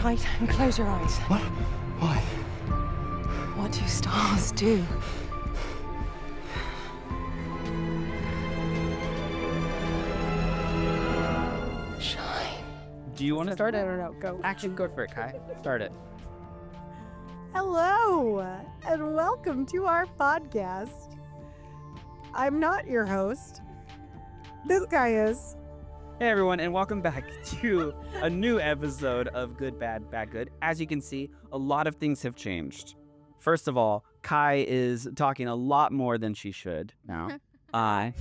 tight and close your eyes. What? Why? What do stars do? Shine. Do you want to start it or no? Go. Actually, go for it, Kai. Start it. Hello, and welcome to our podcast. I'm not your host. This guy is. Hey everyone, and welcome back to a new episode of Good, Bad, Bad, Good. As you can see, a lot of things have changed. First of all, Kai is talking a lot more than she should now. I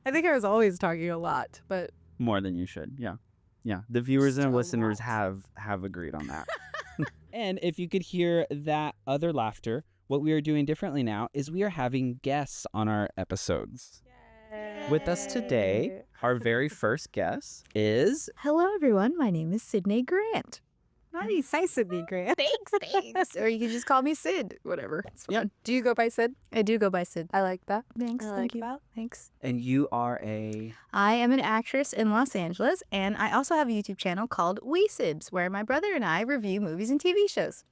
think I was always talking a lot, but More than you should, yeah. Yeah, the viewers and listeners have agreed on that. And if you could hear that other laughter, what we are doing differently now is we are having guests on our episodes. With us today, our very first guest is... Hello, everyone. My name is Sydnee Grant. nice. Hi, Sydnee Grant. Thanks. Or you can just call me Sid. Whatever. It's fine. Yeah. Do you go by Sid? I do go by Sid. I like that. Thanks. I Thank like you. that. Thanks. And you are a... I am an actress in Los Angeles, and I also have a YouTube channel called We Sibs, where my brother and I review movies and TV shows.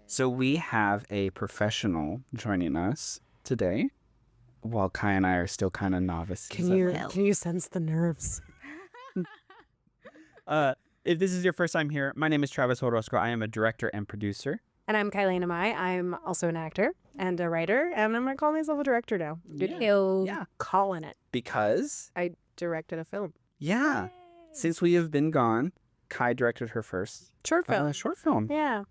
So we have a professional joining us today, while Kai and I are still kind of novices. Can you sense the nerves? If this is your first time here, my name is Travis Orozco. I am a director and producer. And I'm Kylene Amai. I'm also an actor and a writer, and I'm gonna call myself a director now. Yeah. Calling it. Because, I directed a film. yeah, since we have been gone, Kai directed her first Short film. short film, Yeah.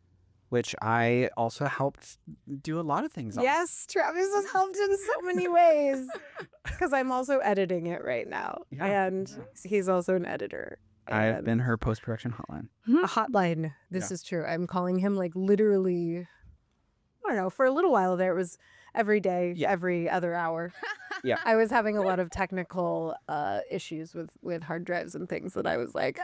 which I also helped do a lot of things on. Yes, Travis has helped in so many ways. Because I'm also editing it right now. Yeah. And he's also an editor. I've And been her post-production hotline. a hotline. This is true. I'm calling him like literally, I don't know, for a little while there it was every day, every other hour. Yeah. I was having a lot of technical issues with hard drives and things that I was like,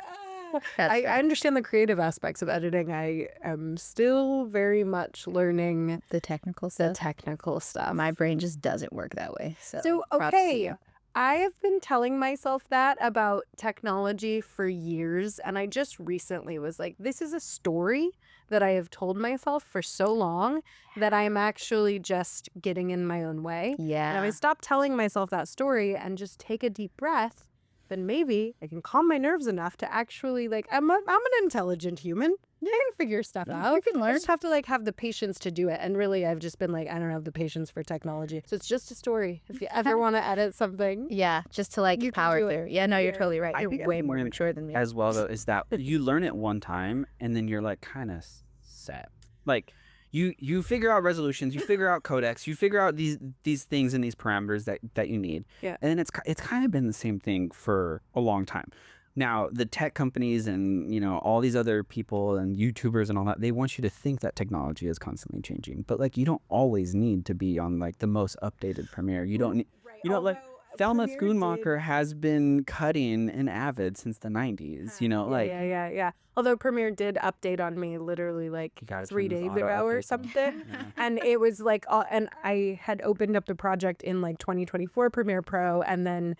I understand the creative aspects of editing. I am still very much learning The technical the stuff. technical stuff. My brain just doesn't work that way. So, props to okay, you. I have been telling myself that about technology for years, and I just recently was like, this is a story that I have told myself for so long that I'm actually just getting in my own way. Yeah. And if I stop telling myself that story and just take a deep breath, then maybe I can calm my nerves enough to actually, like, I'm an intelligent human. I can figure stuff out. You can I learn. just have to, like, have the patience to do it. And really, I've just been like, I don't have the patience for technology. So it's just a story. If you ever want to edit something. Yeah, just to like You can power do it. through. Yeah, no, you're Yeah. totally right. I You're think way I'm more gonna- mature than me. As well, though, is that you learn it one time and then you're like kind of set. Like you figure out resolutions, you figure out codecs, you figure out these things and these parameters that you need. Yeah. And then it's kind of been the same thing for a long time. Now, the tech companies and, you know, all these other people and YouTubers and all that, they want you to think that technology is constantly changing. But, like, you don't always need to be on, like, the most updated Premiere. You don't need, you know, like, Thelma Schoonmaker has been cutting in Avid since the 90s, you know, like. Yeah. Although Premiere did update on me literally like You gotta 3 turn those days auto ago or updates on. something. Yeah. And it was like, and I had opened up the project in like 2024 Premiere Pro, and then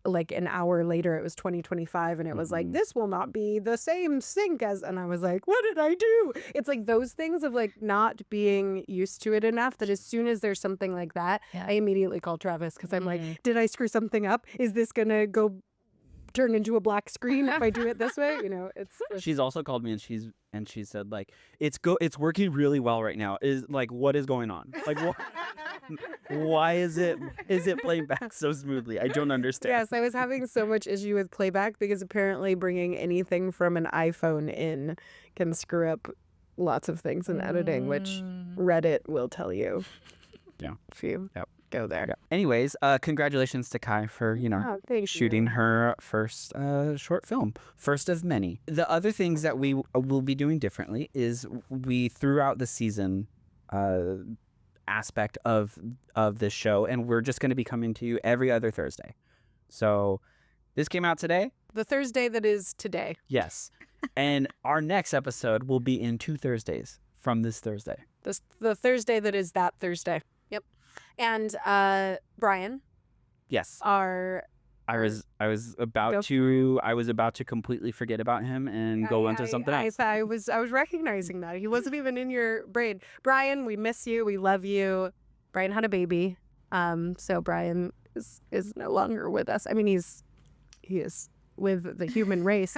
like an hour later it was 2025, and it was like, this will not be the same sync as, and I was like, what did I do? It's like those things of like not being used to it enough that as soon as there's something like that, Yeah. I immediately call Travis because I'm like, did I screw something up? Is this gonna go turn into a black screen if I do it this way? You know, it's She's also called me and she said, like, it's working really well right now. Is like, what is going on? Like, why is it playing back so smoothly? I don't understand. Yes, I was having so much issue with playback because apparently bringing anything from an iPhone in can screw up lots of things in editing, which Reddit will tell you. Yeah. If you Yep. go there. Yeah. Anyways, congratulations to Kai for, you know, Oh, thank you. shooting her first short film, first of many. The other things that we will be doing differently is we throughout the season aspect of this show, and we're just going to be coming to you every other Thursday. So this came out today. The Thursday that is today. Yes. And our next episode will be in 2 Thursdays from this Thursday. The Thursday that is that Thursday. Yep. And Brian, Yes. our I was about Go- to completely forget about him and go into something else. I was recognizing that he wasn't even in your brain. Brian, we miss you. We love you. Brian had a baby, so Brian is no longer with us. I mean, he is with the human race,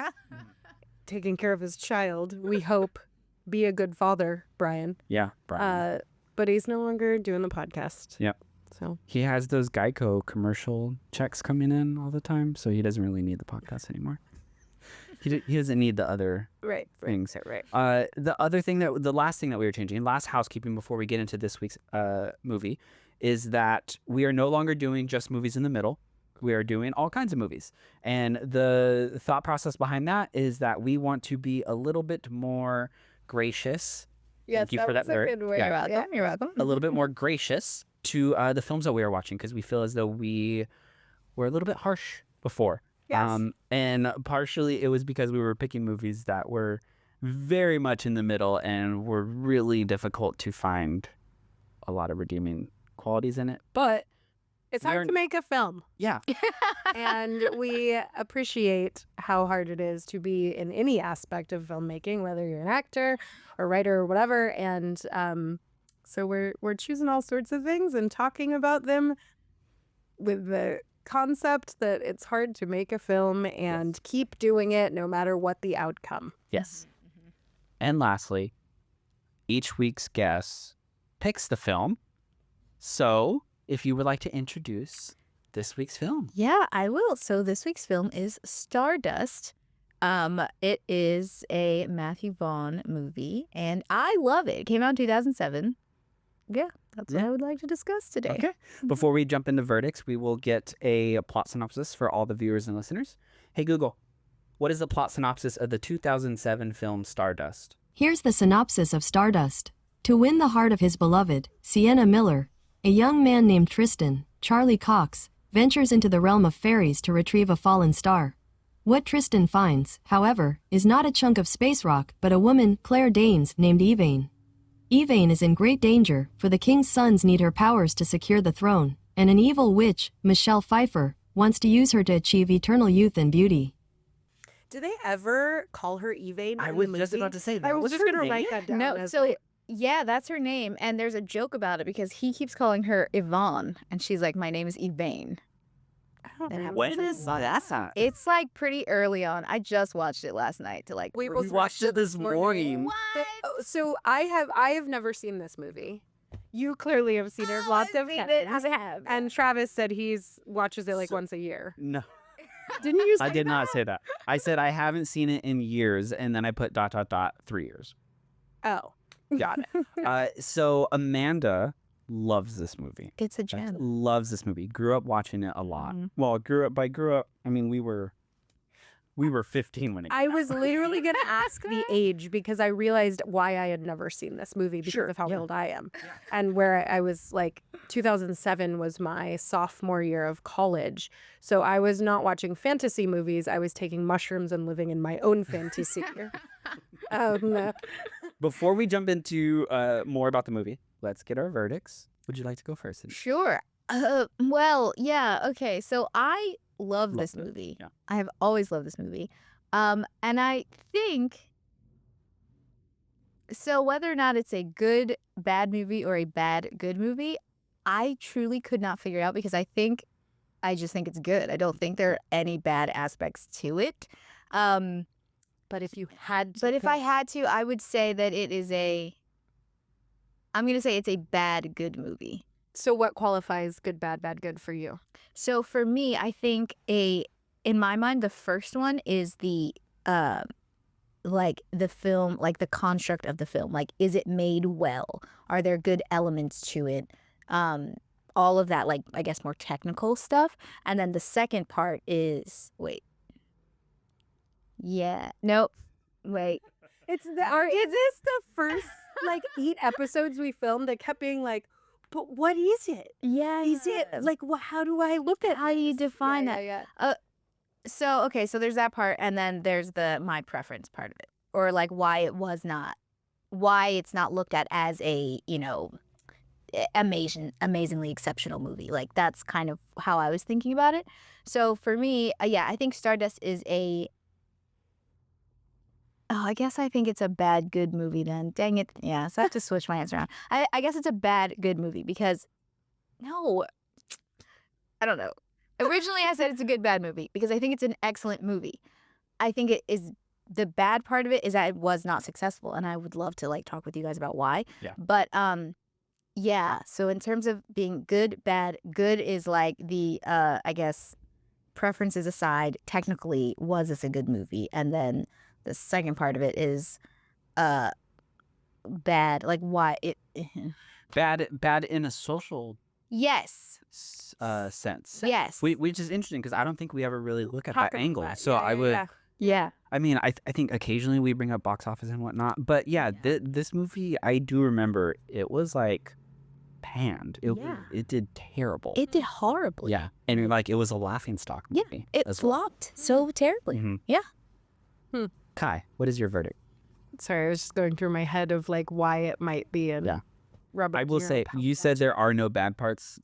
taking care of his child. We hope. Be a good father, Brian. Yeah, Brian. But he's no longer doing the podcast. Yep. So He has those Geico commercial checks coming in all the time, so he doesn't really need the podcast anymore. He doesn't need the other things. Right. The last thing that we were changing, last housekeeping before we get into this week's movie, is that we are no longer doing just movies in the middle. We are doing all kinds of movies. And the thought process behind that is that we want to be a little bit more gracious. Yes, Thank you for that, Larry. You're welcome. You're welcome. A little bit more gracious to the films that we are watching, because we feel as though we were a little bit harsh before. Yes. And partially it was because we were picking movies that were very much in the middle and were really difficult to find a lot of redeeming qualities in it. But it's We're- hard to make a film. Yeah. And we appreciate how hard it is to be in any aspect of filmmaking, whether you're an actor or writer or whatever. And so we're choosing all sorts of things and talking about them with the concept that it's hard to make a film and keep doing it no matter what the outcome. Yes. And lastly, each week's guest picks the film. So if you would like to introduce this week's film. Yeah, I will. So this week's film is Stardust. It is a Matthew Vaughn movie, and I love it. It came out in 2007. Yeah, that's what I would like to discuss today. Okay. Before we jump into verdicts, we will get a plot synopsis for all the viewers and listeners. Hey, Google, what is the plot synopsis of the 2007 film Stardust? Here's the synopsis of Stardust. To win the heart of his beloved, Sienna Miller, a young man named Tristan, Charlie Cox, ventures into the realm of fairies to retrieve a fallen star. What Tristan finds, however, is not a chunk of space rock but a woman, Claire Danes, named Yvain. Yvain is in great danger, for the king's sons need her powers to secure the throne, and an evil witch, Michelle Pfeiffer, wants to use her to achieve eternal youth and beauty. Do they ever call her Yvain? I in was the just movie? about to say that. I was What's just her going to name? write that down. No, as so like- yeah, that's her name, and there's a joke about it because he keeps calling her Yvonne, and she's like, "My name is Yvain." When is that? It's like pretty early on. I just watched it last night to like. We We both watched it this morning. So I have never seen this movie. You clearly have seen it lots of times. I have. And Travis said he's watches it like once a year. No, Didn't you say I did not say that. I said I haven't seen it in years, and then I put ... 3 years. Oh. Got it. So Amanda loves this movie. It's a gem. Loves this movie. Grew up watching it a lot. Mhm. Well, grew up. I mean, we were 15 when it. I was literally going to ask the age because I realized why I had never seen this movie because Sure, of how yeah. old I am. And where I was like, 2007 was my sophomore year of college. So I was not watching fantasy movies. I was taking mushrooms and living in my own fantasy. Before we jump into more about the movie, let's get our verdicts. Would you like to go first? Sydnee? Sure. Well, yeah. Okay. So I love this Loved it, movie. yeah. I have always loved this movie. And I think so whether or not it's a good bad movie or a bad good movie, I truly could not figure out because I just think it's good. I don't think there are any bad aspects to it. But if you had to But if I pick- had to, I would say that I'm going to say it's a bad good movie. So what qualifies good, bad, bad, good for you? So for me, I think in my mind, the first one is the like the film, like the construct of the film. Like, is it made well? Are there good elements to it? All of that, like, I guess more technical stuff. And then the second part is, nope. Wait. Is this the first like 8 episodes we filmed that kept being like, but what is it? Yeah. Is it like how do I look at How do you this? define Yeah, that? yeah, yeah. So, okay, so there's that part, and then there's my preference part of it, or like why it's not looked at as a, amazingly exceptional movie. Like that's kind of how I was thinking about it. So for me, yeah, I think Stardust is a. Oh, I guess I think it's a bad good movie then. Dang it. Yeah, so I have to switch my answer around. I guess it's a bad good movie because no, I don't know. Originally I said it's a good bad movie because I think it's an excellent movie. I think it is the bad part of it is that it was not successful, and I would love to like talk with you guys about why. Yeah. But yeah, so in terms of being good, bad, good is like the I guess preferences aside, technically was this a good movie? And then the second part of it is bad, like why it Bad in a social yes. sense. Yes. Which is interesting because I don't think we ever really look at Talk that about angle. that. So Yeah, I yeah, would. yeah. Yeah. I mean, I think occasionally we bring up box office and whatnot, but yeah, this movie I do remember it was like panned. It did terrible. It did horribly. Yeah, and like it was a laughingstock Yeah. movie. It as well. flopped so terribly. Mhm. Yeah. Kai, what is your verdict? Sorry, I was just going through my head of like why it might be in. Yeah. Rub I it will here say, and you pout said that. there are no bad parts.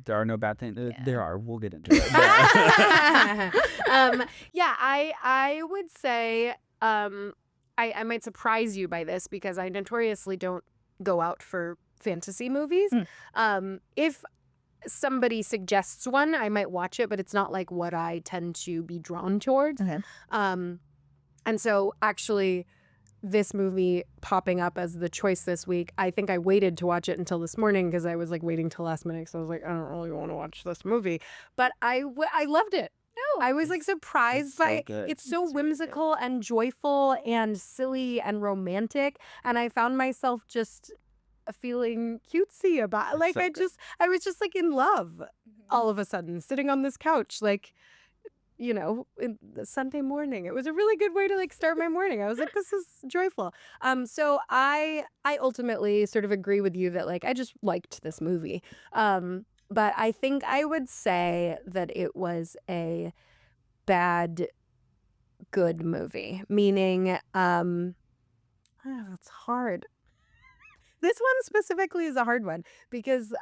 There are no bad things. There are. We'll get into it. Yeah, I would say I might surprise you by this because I notoriously don't go out for fantasy movies. If somebody suggests one, I might watch it, but it's not like what I tend to be drawn towards. Okay. And so actually this movie popping up as the choice this week, I think I waited to watch it until this morning because I was like waiting till last minute. So I was like, I don't really want to watch this movie, but I loved it. No, I was like surprised by it. good. It's so whimsical and joyful and silly and romantic. And I found myself just feeling cutesy about it. Like So I was just like in love all of a sudden sitting on this couch, like, you know, the Sunday morning. It was a really good way to like start my morning. I was like, this is joyful. So I ultimately sort of agree with you that like I just liked this movie. But I think I would say that it was a bad good movie, meaning it's hard. This one specifically is a hard one because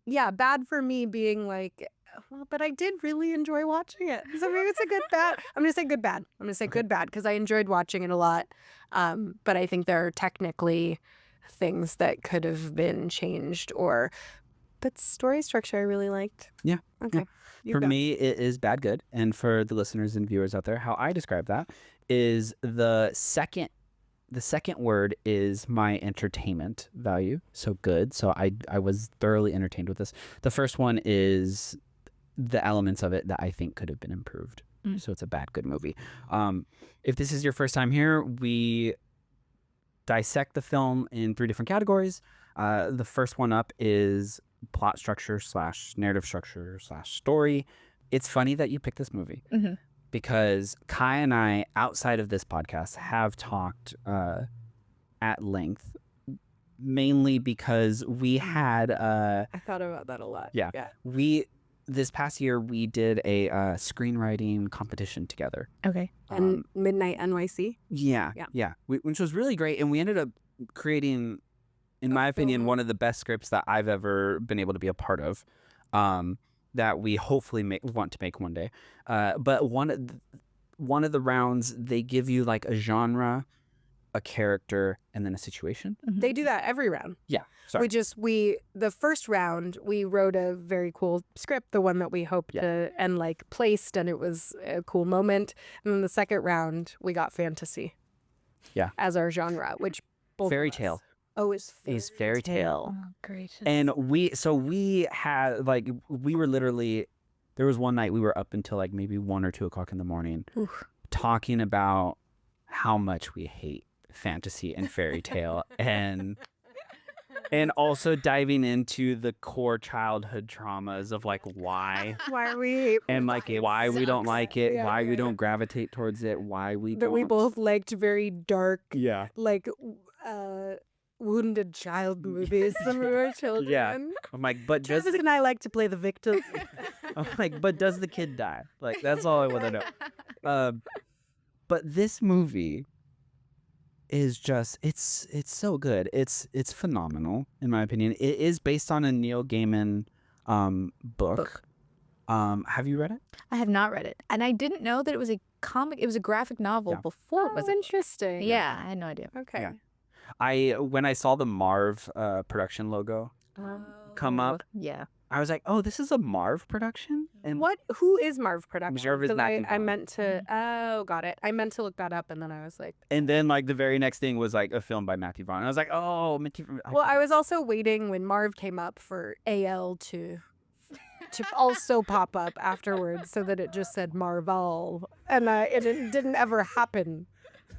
yeah, bad for me being like, well, but I did really enjoy watching it. So maybe it's a good bad. I'm going to say good bad. I'm going to say good bad because I enjoyed watching it a lot. But I think there are technically things that could have been changed but story structure I really liked. Yeah. Okay. You For go. me, it is bad good. And for the listeners and viewers out there, how I describe that is the second word is my entertainment value. So good. So I was thoroughly entertained with this. The first one is the elements of it that I think could have been improved. So it's a bad good movie. If this is your first time here, we dissect the film in 3 different categories. The first one up is plot structure / narrative structure / story. It's funny that you picked this movie because Kai and I, outside of this podcast, have talked at length, mainly because we had I thought about that a lot. Yeah. This past year we did a screenwriting competition together. Okay. And Midnight NYC. Yeah. Which was really great, and we ended up creating, in my opinion, one of the best scripts that I've ever been able to be a part of, that we hopefully want to make one day. But one of the rounds, they give you like a genre, a character, and then a situation. They do that every round. Yeah. Sorry. The first round, we wrote a very cool script, the one that we hoped to, and like placed, and it was a cool moment. And then the second round, we got fantasy. Yeah. As our genre, which both Fairy of us- tale. Oh, it's Fairy tale. Oh, gracious. And we had like, we were literally, there was one night we were up until like maybe 1 or 2 o'clock in the morning talking about how much we hate fantasy and fairy tale and also diving into the core childhood traumas of like why Why we and like why we don't like it, Yeah, why yeah, we don't gravitate towards it, why we that we don't. both liked very dark, Yeah. like wounded child movies when we were children. Yeah. I'm like, but does Travis and I like to play the victim. I'm like, but does the kid die? Like, that's all I want to know. But this movie, is just it's so good. It's phenomenal in my opinion. It is based on a Neil Gaiman book. Have you read it? I have not read it, and I didn't know that it was a comic. It was a graphic novel Yeah. before it was a book. interesting. Yeah, I had no idea. Okay. Yeah. When I saw the Marv production logo come up, Yeah. I was like, "Oh, this is a Marv production." And Who is Marv Productions? Marv is 'Cause Matthew I Vaughn. meant to. Oh, got it. I meant to look that up, and then I was like, then like the very next thing was like a film by Matthew Vaughn. I was like, "Oh, Matthew." well, I was also waiting when Marv came up for AL to also pop up afterwards, so that it just said Marvel, and it didn't ever happen.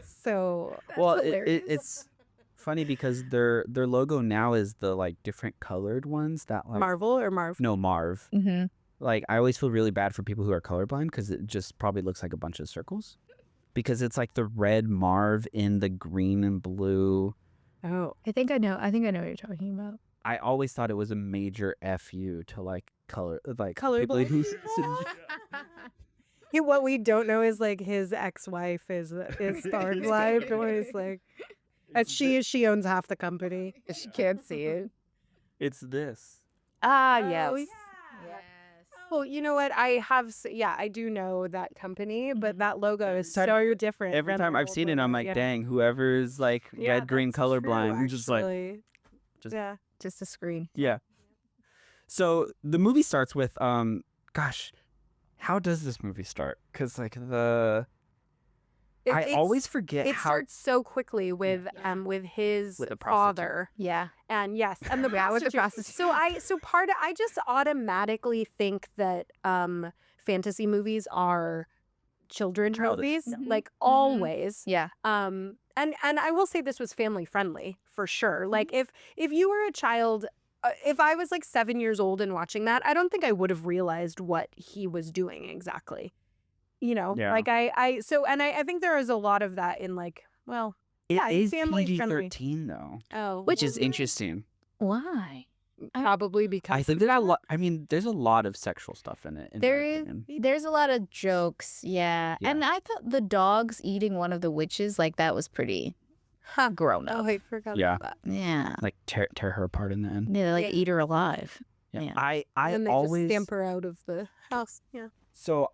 So Well, hilarious. it's funny because their logo now is the like different colored ones that like Marvel or Marv? no Marv. Mm-hmm. Like I always feel really bad for people who are colorblind because it just probably looks like a bunch of circles, because it's like the red Marv in the green and blue. Oh, I think I know what you're talking about. I always thought it was a major fu to like people colorblind. who What we don't know is like his ex-wife is Starblind, or is like, and she owns half the company. She can't see it. it's this. Ah, Oh, yes. Well, you know what? I do know that company, but that logo is so different. Every than time the I've old seen it, logo. I'm like, Yeah. dang, whoever's like Yeah, red, green, that's true, colorblind, I'm just like, actually. just- yeah. Just a screen. yeah. So the movie starts with, gosh, how does this movie start? Because like I always forget It how. starts so quickly with his With a prostitute. father, Yeah. and yes, and the Yeah, with the prostitute. prostitute. I just automatically think that fantasy movies are children Childish. movies, Mhm. like Mhm. always. Yeah. And I will say this was family friendly for sure. Like if you were a child, if I was like 7 years old and watching that, I don't think I would have realized what he was doing exactly. You know, Yeah. like I think there is a lot of that in like, well, It yeah, is family friendly. PG-13 though, Oh, which is interesting. Why? probably because I think that I mean, there's a lot of sexual stuff in it. In my opinion. There's a lot of jokes, yeah. Yeah. And I thought the dogs eating one of the witches, like that was pretty grown up. Oh, I forgot Yeah. about that. Yeah. Like tear her apart in the end. They like Yeah. eat her alive. Yeah. Yeah. I And they always just stamp her out of the house. Yeah. So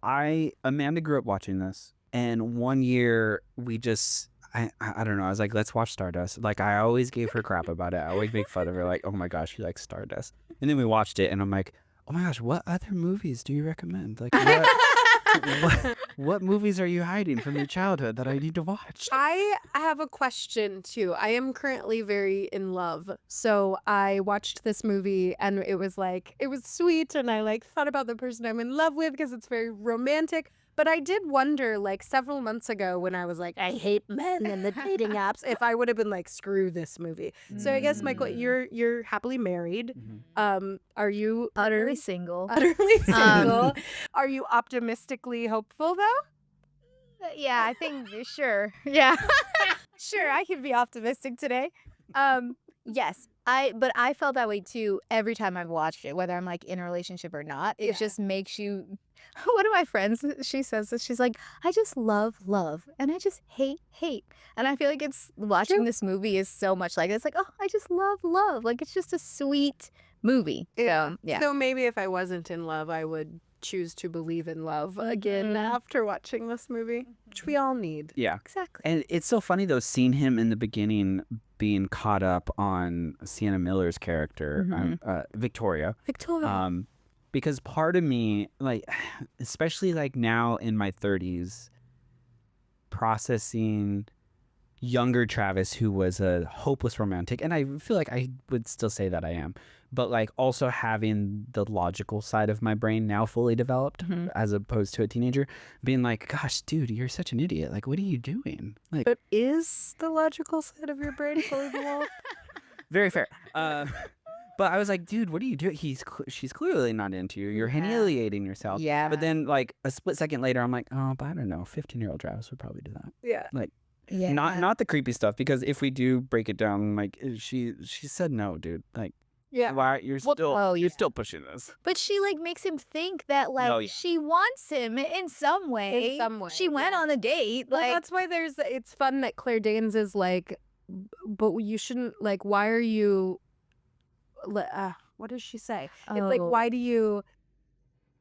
Amanda grew up watching this, and one year we just I don't know. I was like, let's watch Stardust. Like I always gave her crap about it. I always make fun of her, like, oh my gosh, she likes Stardust. And then we watched it, and I'm like, oh my gosh, what other movies do you recommend? Like what movies are you hiding from your childhood that I need to watch? I have a question too. I am currently very in love. So I watched this movie and it was sweet, and I like thought about the person I'm in love with because it's very romantic. But I did wonder, like several months ago when I was like, I hate men and the dating apps, if I would have been like, screw this movie. So I guess, Michael, you're happily married. Are you Utterly single. utterly single? Are you optimistically hopeful though? Yeah, I think sure. Yeah. Sure, I can be optimistic today. Yes. But I felt that way too every time I've watched it, whether I'm like in a relationship or not. It just makes you one of my friends, she says this, she's like, I just love and I just hate. And I feel like it's watching this movie is so much like it's like, oh, I just love. Like it's just a sweet movie. So yeah. So maybe if I wasn't in love, I would choose to believe in love again after watching this movie, which we all need. Yeah. Exactly. And it's so funny though, seeing him in the beginning being caught up on Sienna Miller's character, Victoria. Because part of me, like, especially like now in my 30s, processing younger Travis, who was a hopeless romantic, and I feel like I would still say that I am, but like also having the logical side of my brain now fully developed as opposed to a teenager, being like, gosh, dude, you're such an idiot. Like, what are you doing? Like, But is the logical side of your brain fully developed? very fair. But I was like, dude, what are you doing? She's clearly not into you. You're humiliating yourself. Yeah. But then like a split second later, I'm like, oh, but I don't know. 15-year-old Travis would probably do that. Yeah. Like, Yeah. not the creepy stuff, because if we do break it down, like she said no, dude. Like, Yeah. Why you're Well, still yeah. still pushing this? But she like makes him think that like Oh, yeah. she wants him in some way. In some way, She went yeah. on a date. Well, Like that's why it's fun that Claire Danes is like, but you shouldn't, like, why are you, what does she say? It's like, Oh. why do you,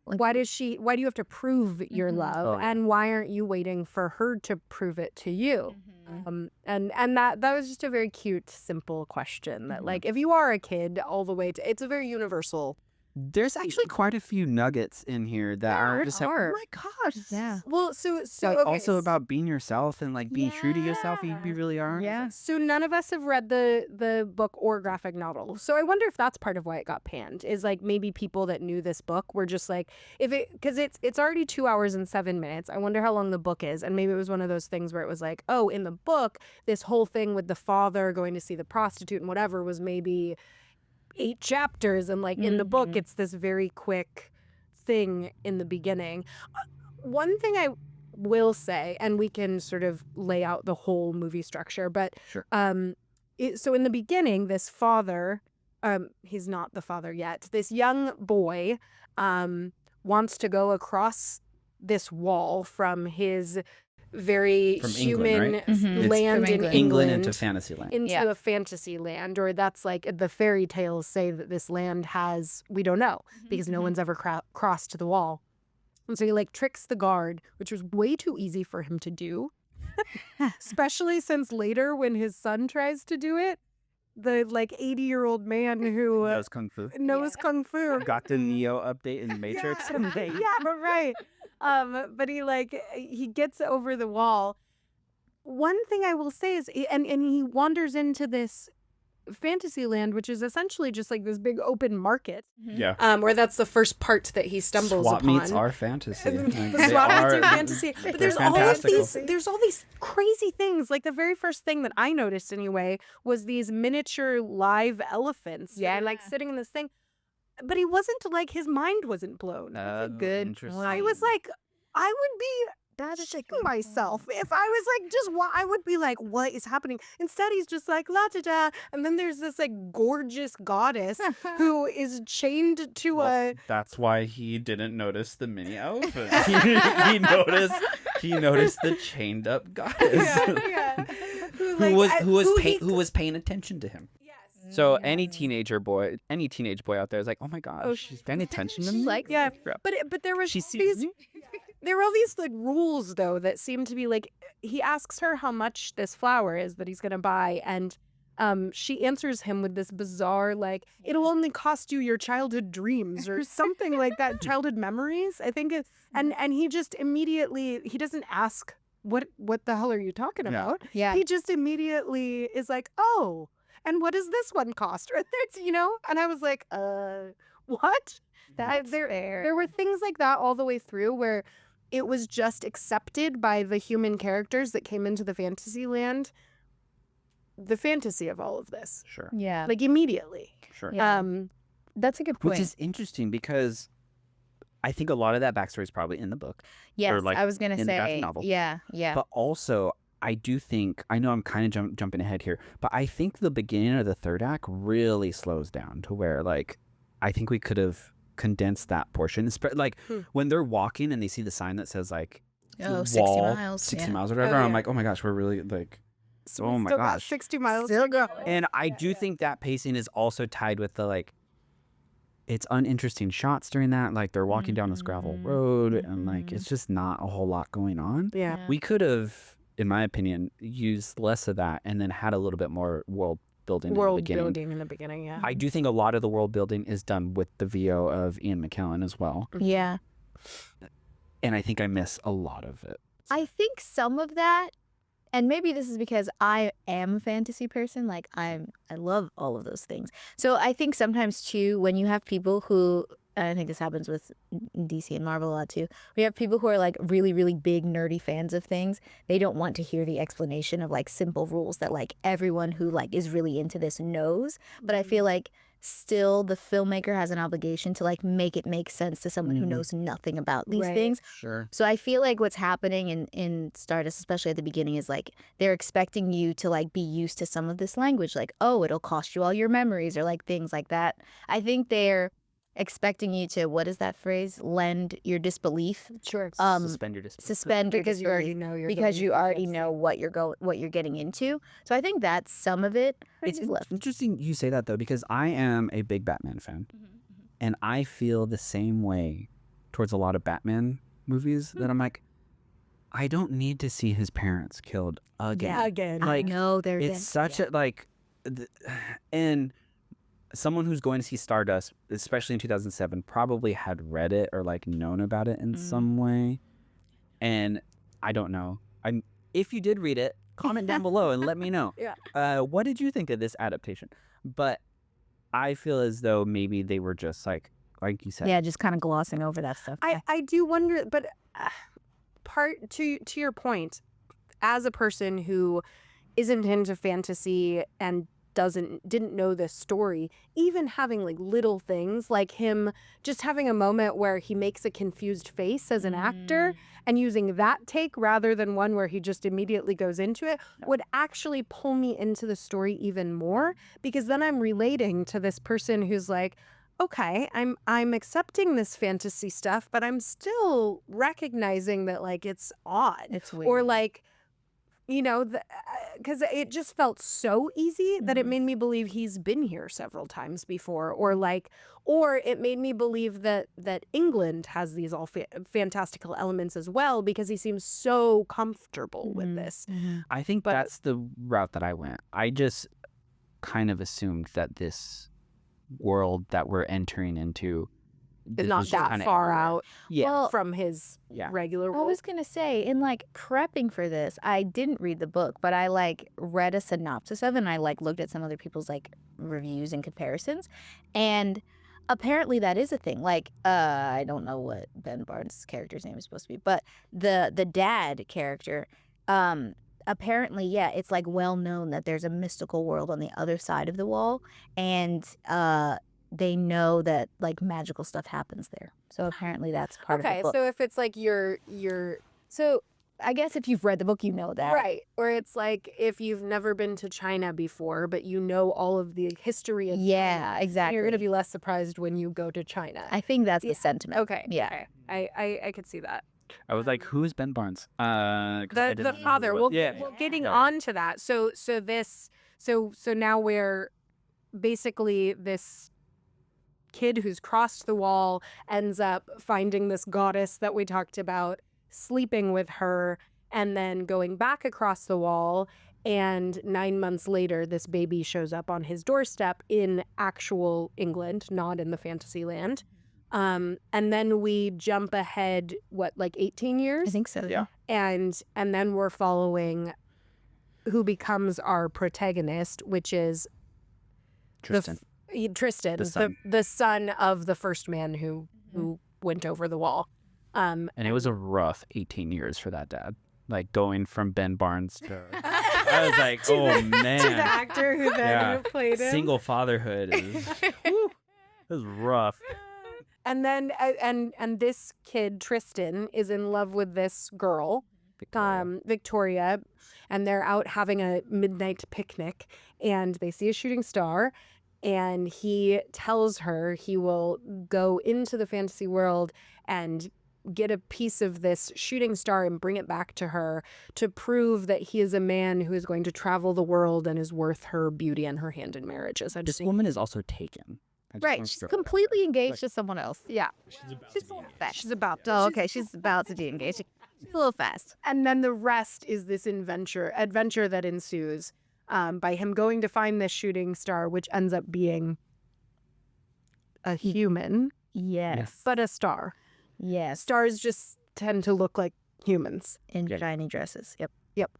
Like- why do you have to prove your Mhm. love? Oh, yeah. And why aren't you waiting for her to prove it to you? Mhm. And that was just a very cute, simple question that, Mhm. like, if you are a kid all the way to, it's a very universal. There's actually quite a few nuggets in here that are just like, oh are. my gosh. Yeah. Well, so Like, okay, also about being yourself and like being true to yourself, you really are. Yeah. So none of us have read the book or graphic novel. So I wonder if that's part of why it got panned. Is like maybe people that knew this book were just like, because it's already 2 hours and 7 minutes. I wonder how long the book is, and maybe it was one of those things where it was like, oh, in the book, this whole thing with the father going to see the prostitute and whatever was maybe 8 chapters, and like in the book, Mhm. it's this very quick thing in the beginning. One thing I will say, and we can sort of lay out the whole movie structure, but Sure. so in the beginning, this father, he's not the father yet. This young boy wants to go across this wall from his very From human England, right? Mhm. It's land from in England. England into Fantasyland. into Yeah. a fantasy land, or that's like the fairy tales say that this land has, we don't know because no Mhm. one's ever crossed the wall. And so he like tricks the guard, which was way too easy for him to do, especially since later when his son tries to do it, the like 80-year-old man who Knows kung fu. knows kung fu. Got the Neo update in Matrix. Yeah, but right. But he gets over the wall. One thing I will say is, and he wanders into this fantasy land, which is essentially just like this big open market. Yeah. Where that's the first part that he stumbles Swap upon. meets are fantasy. The Like, they swap meets are- are fantasy. But they're there's all of fantastical. these there's all these crazy things. Like the very first thing that I noticed anyway was these miniature live elephants. Yeah. Like sitting in this thing. But he wasn't like, his mind wasn't blown. good Interesting. I was like, I would be That's a shitting myself if I was like, I would be like, what is happening? Instead, he's just like, la da da. And then there's this like gorgeous goddess who is chained to Well, that's why he didn't notice the mini elephant. he noticed the chained up goddess who was paying attention to him. Yes. So any teenage boy out there is like, oh my gosh, she's paying attention to me. likes Yeah. But there was She all sees these me. there were all these like rules though that seem to be like, he asks her how much this flower is that he's gonna buy, and she answers him with this bizarre like, it'll only cost you your childhood dreams or something like that, childhood memories, I think. And he just immediately, he doesn't ask what the hell are you talking Yeah. about? Yeah. He just immediately is like, oh, and what does this one cost? Or it's, and I was like, what? There were things like that all the way through where it was just accepted by the human characters that came into the fantasy land, the fantasy of all of this, Sure. Yeah. like immediately. Sure. Yeah. That's a good point. Which is interesting because I think a lot of that backstory is probably in the book. yes, like, I was gonna in the graphic say. novel. Yeah. Yeah. But also, I do think, I know I'm kind of jumping ahead here, but I think the beginning of the third act really slows down to where, like, I think we could have condensed that portion. Like, when they're walking and they see the sign that says, like, 60 wall, miles. 60 yeah. miles or whatever, Oh, I'm yeah. like, oh my gosh, we're really, like, So oh we my still got gosh. 60 miles. Still to go. going. And I do think that pacing is also tied with the, like, it's uninteresting shots during that. Like, they're walking down this gravel road and, like, it's just not a whole lot going on. Yeah. We could have, in my opinion, used less of that and then had a little bit more world building in the World beginning. building in the beginning, yeah. I do think a lot of the world building is done with the VO of Ian McKellen as well. Yeah. And I think I miss a lot of it. I think some of that, and maybe this is because I am a fantasy person, like I love all of those things. So I think sometimes too, when you have people who, and I think this happens with DC and Marvel a lot too, we have people who are like really, really big nerdy fans of things. They don't want to hear the explanation of like simple rules that like everyone who like is really into this knows. But I feel like still the filmmaker has an obligation to like make it make sense to someone who knows nothing about these things. Sure. So I feel like what's happening in Stardust, especially at the beginning, is like they're expecting you to like be used to some of this language, like, oh, it'll cost you all your memories or like things like that. I think they're expecting you to, what is that phrase? Lend your disbelief. Sure. Suspend your disbelief. Suspend your Because you already disbelief, know you're because going you into already this know what you're getting into. So I think that's some of it. It's is left. interesting you say that, though, because I am a big Batman fan. And I feel the same way towards a lot of Batman movies that I'm like, I don't need to see his parents killed again. Again. I Like, know they're it's such a, like, and someone who's going to see Stardust, especially in 2007, probably had read it or like known about it in some way. And I don't know. If you did read it, comment down below and let me know. Yeah. What did you think of this adaptation? But I feel as though maybe they were just like you said. Yeah, just kind of glossing over that stuff. I do wonder, but part to your point, as a person who isn't into fantasy and didn't know this story, even having like little things like him just having a moment where he makes a confused face as an actor and using that take rather than one where he just immediately goes into it would actually pull me into the story even more, because then I'm relating to this person who's like, okay, I'm accepting this fantasy stuff, but I'm still recognizing that like it's odd. It's weird. Or like, you know, because it just felt so easy that it made me believe he's been here several times before, or it made me believe that England has these all fantastical elements as well, because he seems so comfortable with this. I think that's the route that I went. I just kind of assumed that this world that we're entering into It's not that far out Yeah. from his regular I world. was gonna say, in like prepping for this, I didn't read the book, but I like read a synopsis of it, and I like looked at some other people's like reviews and comparisons, and apparently that is a thing. Like, I don't know what Ben Barnes' character's name is supposed to be, but the dad character, apparently, yeah, it's like well known that there's a mystical world on the other side of the wall, and they know that like magical stuff happens there. So apparently that's part of the book. So if it's like your So I guess if you've read the book, you know that. right, or it's like if you've never been to China before, but you know all of the history of Yeah, China, exactly. you're gonna be less surprised when you go to China. I think that's the sentiment. Okay. Yeah. Okay. I could see that. I was like, who is Ben Barnes? 'Cause I The didn't know father. who Well, he was. getting Yeah. on to that. So now we're basically this kid who's crossed the wall ends up finding this goddess that we talked about, sleeping with her, and then going back across the wall. And 9 months later, this baby shows up on his doorstep in actual England, not in the fantasy land. And then we jump ahead, like 18 years? I think so. Yeah. And then we're following who becomes our protagonist, which is Tristan. Tristan, the son of the first man who went over the wall. And it was a rough 18 years for that dad. Like going from Ben Barnes to I was like, oh man. To the actor who then played him. Single fatherhood is whew, it was rough. And then and this kid Tristan is in love with this girl, Victoria, and they're out having a midnight picnic, and they see a shooting star, and he tells her he will go into the fantasy world and get a piece of this shooting star and bring it back to her to prove that he is a man who is going to travel the world and is worth her beauty and her hand in marriage. This woman is also taken. I just Right. want to She's throw completely engaged to someone else. Yeah. She's about to. Oh, okay. She's about to de-engage. She's a little fast. And then the rest is this adventure that ensues by him going to find this shooting star, which ends up being a human, Yes. but a star. Yes. Stars just tend to look like humans. In shiny dresses. Yep.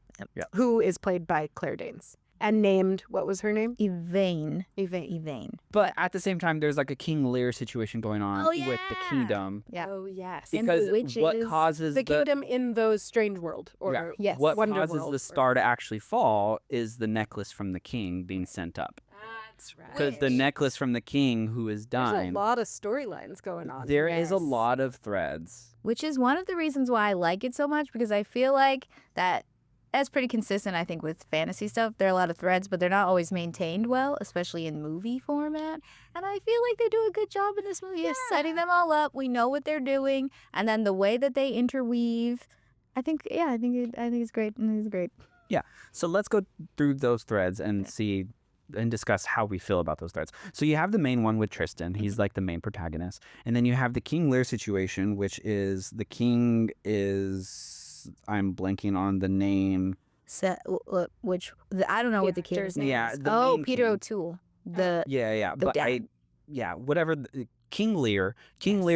Who is played by Claire Danes and named, what was her name? Yvain. Yvain. But at the same time, there's like a King Lear situation going on Oh, with the yeah. kingdom. Yeah. Oh, yes. And the Because what witches. causes The kingdom in those strange world. Or Yeah. Yes. what Wonder causes World. the star to actually fall is the necklace from the king being sent up. That's right. because the necklace from the king who is There's a dying. lot of storylines going on. There is a Yes. lot of threads. Which is one of the reasons why I like it so much, because I feel like that's pretty consistent, I think, with fantasy stuff. There are a lot of threads, but they're not always maintained well, especially in movie format. And I feel like they do a good job in this movie of setting them all up. We know what they're doing, and then the way that they interweave, I think it's great. I think it's great. Yeah. So let's go through those threads and see and discuss how we feel about those threads. So you have the main one with Tristan. He's like the main protagonist. And then you have the King Lear situation, which is the king is, I'm blanking on the name. I don't know what the kid's actor's name Yeah, is. the Oh, main Peter king. O'Toole. The Yeah. The But dad. whatever. King Lear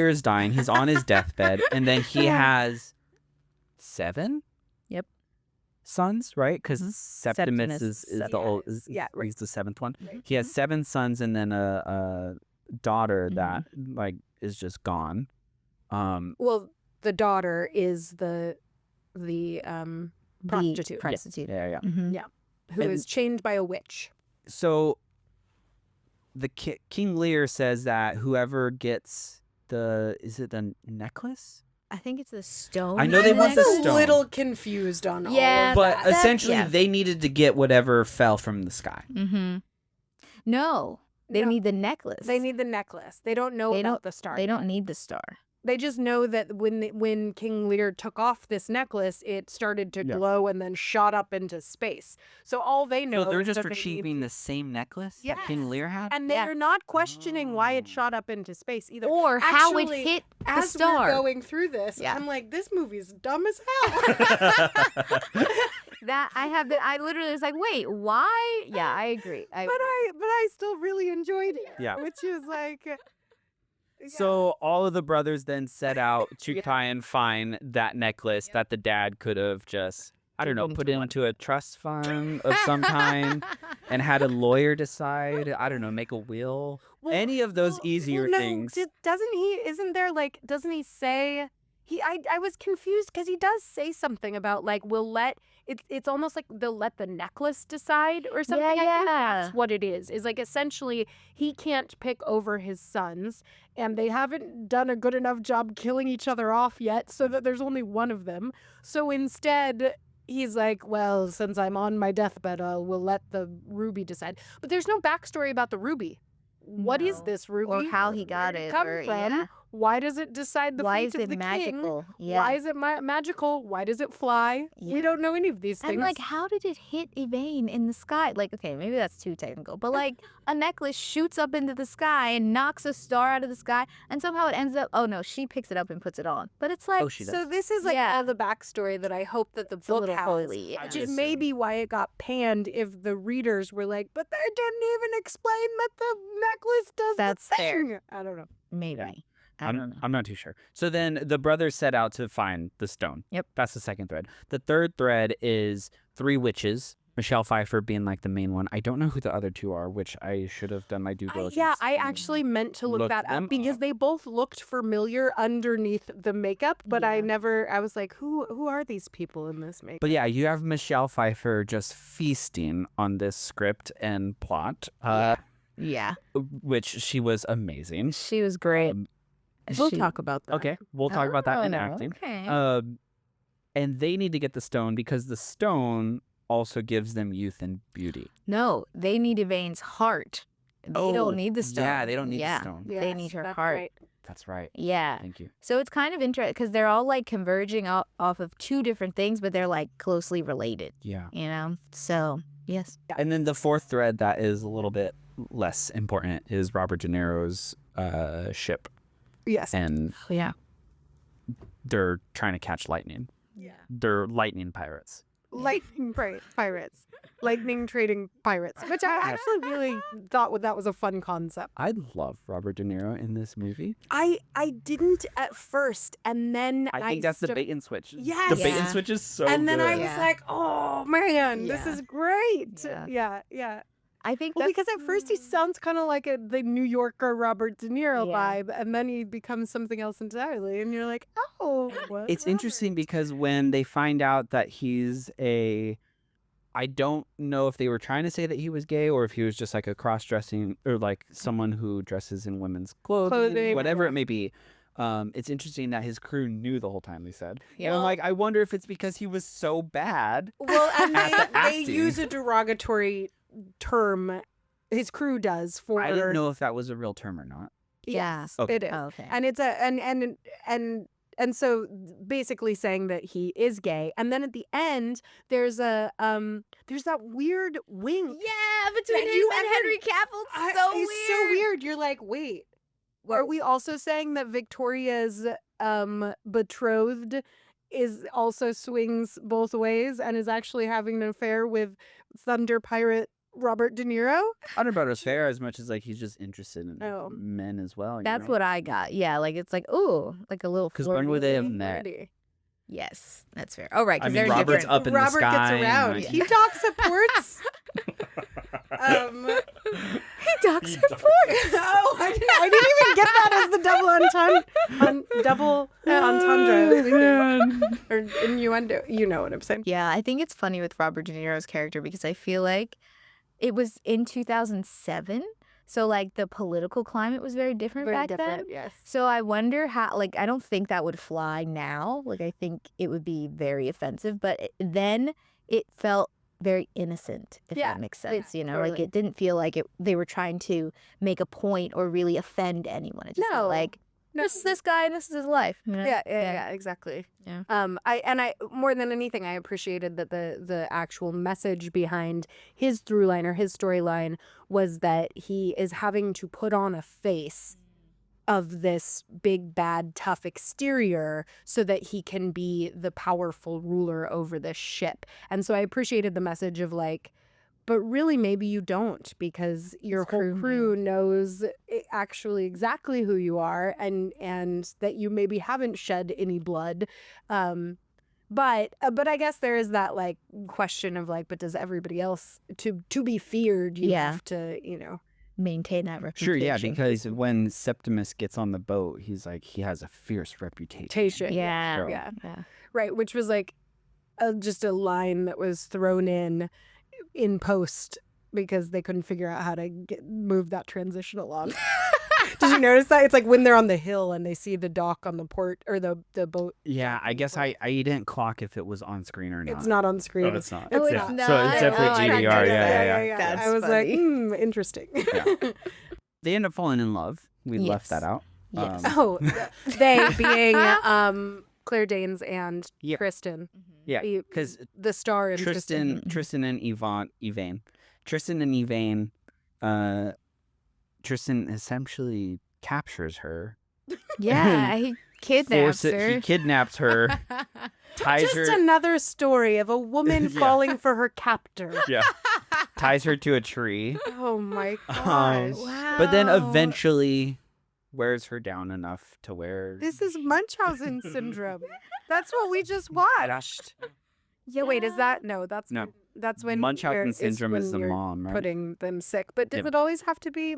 is dying. He's on his deathbed. And then he has 7 Yep. sons, right? Because Septimus Septimus is is the old, is, Yeah, right. he's the 7th one. Right. He has 7 sons and then a daughter that like is just gone. Well, the daughter is the prostitute. Prostitute. Yeah. Mhm. who And- is chained by a witch. So the King Lear says that whoever gets is it the necklace? I think it's the stone. I know they want the was a stone. little confused on all Yeah, of But that. essentially, yeah. they needed to get whatever fell from the sky. Mm-hmm. No, they No. need the necklace. They need the necklace. They don't know They about don't- the star. They don't need the star. They just know that when King Lear took off this necklace, it started to Yeah. glow and then shot up into space. So all they know So they're is just that they need- retrieving the same necklace that King Yes. Lear had? and Yeah. they're not questioning why Oh. it shot up into space either. Or how it Actually, hit the As star. we're going through this, Yeah. I'm like, this movie's dumb as hell. That I literally was like, wait, why? Yeah, I agree. but I still really enjoyed it. Yeah. Which is like So all of the brothers then set out to Yeah. try and find that necklace that the dad could have just, I don't know, Given put to one. into a trust fund of some kind and had a lawyer decide, I don't know, make a will. Well, Any of those well, easier no, things. Doesn't he? Isn't there like? Doesn't he say? I was confused because he does say something about like we'll let it's almost like they'll let the necklace decide or something. I think yeah. that's what it is. Is like essentially he can't pick over his sons, and they haven't done a good enough job killing each other off yet, so that there's only one of them. So instead. He's like, well, since I'm on my deathbed, we'll let the ruby decide. But there's no backstory about the ruby. What is No. this ruby? Or how he got Where'd it, come or- from? yeah. Why does it decide the Why fate is of it the magical? king? Yeah. Why is it magical? Why does it fly? We Yeah. don't know any of these things. And like, how did it hit Yvain in the sky? Like, okay, maybe that's too technical, but like, a necklace shoots up into the sky and knocks a star out of the sky, and somehow it ends up. Oh no, she picks it up and puts it on. But it's like, Oh, she does. so this is like Yeah. all the backstory that I hope that the it's a book little has. holy. I Which would is assume. maybe why it got panned if the readers were like, but they didn't even explain that the necklace does That's the fair. thing. I don't know. Maybe. I don't know. I'm not too sure. So then the brothers set out to find the stone. Yep. That's the second thread. The third thread is 3 witches. Michelle Pfeiffer being like the main one. I don't know who the other 2 are, which I should have done my due diligence. Yeah, I actually meant to look Look that them up because up. they both looked familiar underneath the makeup, but I Yeah. was like, who are these people in this makeup? But yeah, you have Michelle Pfeiffer just feasting on this script and plot, Yeah, which she was amazing. she was great. We'll She- talk about that. Okay, we'll talk about that in Oh, acting. Okay. And they need to get the stone because the stone also gives them youth and beauty. No, they need Yvain's heart. They Oh, don't need the stone. yeah, they don't need the Yeah, stone. They need her that's heart. right. That's right. Yeah. Thank you. So it's kind of interesting because they're all like converging off of 2 different things, but they're like closely related, Yeah. you know? So, yes. And then the fourth thread that is a little bit less important is Robert De Niro's ship, Yes. and Yeah. they're trying to catch lightning. Yeah. They're lightning pirates. Lightning pirates. Lightning trading pirates. Which I actually really thought that was a fun concept. I love Robert De Niro in this movie. I didn't at first, and then I think that's the sta- bait and switch. Yes. The bait and Yeah. switch is so and then good. I was Yeah. like, oh man, this Yeah. is great. Yeah. Yeah. I think Well, that's because at first he sounds kind of like the New Yorker Robert De Niro Yeah. vibe, and then he becomes something else entirely, and you're like, oh, what? It's interesting because when they find out that he's a I don't know if they were trying to say that he was gay or if he was just like a cross-dressing or like someone who dresses in women's clothing. Whatever it may be. It's interesting that his crew knew the whole time, they said. And I'm like, I wonder if it's because he was so bad. Well, and at the they acting. use a derogatory term. His crew does for. I didn't know if that was a real term or not. Yeah. Yes, Okay. it is. Oh, okay. And it's and so basically saying that he is gay. And then at the end, there's that weird wink. Yeah, between That him you and ever- Henry Cavill, it's so weird. It's so weird. You're like, wait. Are we also saying that Victoria's betrothed is also swings both ways and is actually having an affair with Thunder Pirate Robert De Niro? I don't know about his fair as much as like he's just interested in Oh. men as well. That's what I got. Yeah, like it's like, ooh, like a little. Because when would they have flirty. met? Yes, that's fair. Oh, right, I because mean, they're Robert's different. up in the Robert sky. gets and, around. like- He docks at ports. He docks at ports. Oh, I didn't even get that as the double entendre. I was thinking. Or innuendo. You know what I'm saying. Yeah, I think it's funny with Robert De Niro's character because I feel like it was in 2007, so like the political climate was very different back then. Yes. So I wonder how, like, I don't think that would fly now. Like, I think it would be very offensive, but then it felt very innocent, if Yeah, that makes sense. You know, totally. like it didn't feel like they were trying to make a point or really offend anyone. It just No. felt like, No. this is this guy and this is his life. You know? Yeah, exactly. Yeah. I more than anything, I appreciated that the actual message behind his through line or his storyline was that he is having to put on a face of this big, bad, tough exterior so that he can be the powerful ruler over this ship. And so I appreciated the message of like, but really maybe you don't, because your whole crew knows actually exactly who you are and that you maybe haven't shed any blood. But I guess there is that like question of like, but does everybody else to be feared, you Yeah. have to, you know. Maintain that reputation. Sure, yeah, because when Septimus gets on the boat, he's like, he has a fierce reputation. Yeah. Sure. Yeah. Right, which was like just a line that was thrown in post because they couldn't figure out how to move that transition along. Did you notice that? It's like when they're on the hill and they see the dock on the port or the boat. Yeah, I guess I didn't clock if it was on screen or not. It's not on screen. Oh, it's not. Oh, it's Yeah. not? So it's definitely Oh, I didn't GDR. know Yeah. That's I was funny. like, interesting. Yeah. They end up falling in love. We left Yes. that out. Yes. Oh, they being Claire Danes and Yeah. Kristen. Yeah, You- because The star and Tristan and Evane. Tristan and Evane, Tristan essentially captures her. Yeah, he kidnaps her. He kidnaps her, ties Just her. another story of a woman Yeah. falling for her captor. Yeah, ties her to a tree. Oh my gosh. Wow. But then eventually wears her down enough to where. This is Munchausen syndrome. That's what we just watched. Yeah, wait, is that no? That's No. when, that's when Munchausen you're- syndrome is when the you're mom, right? putting them sick. But does Yeah. it always have to be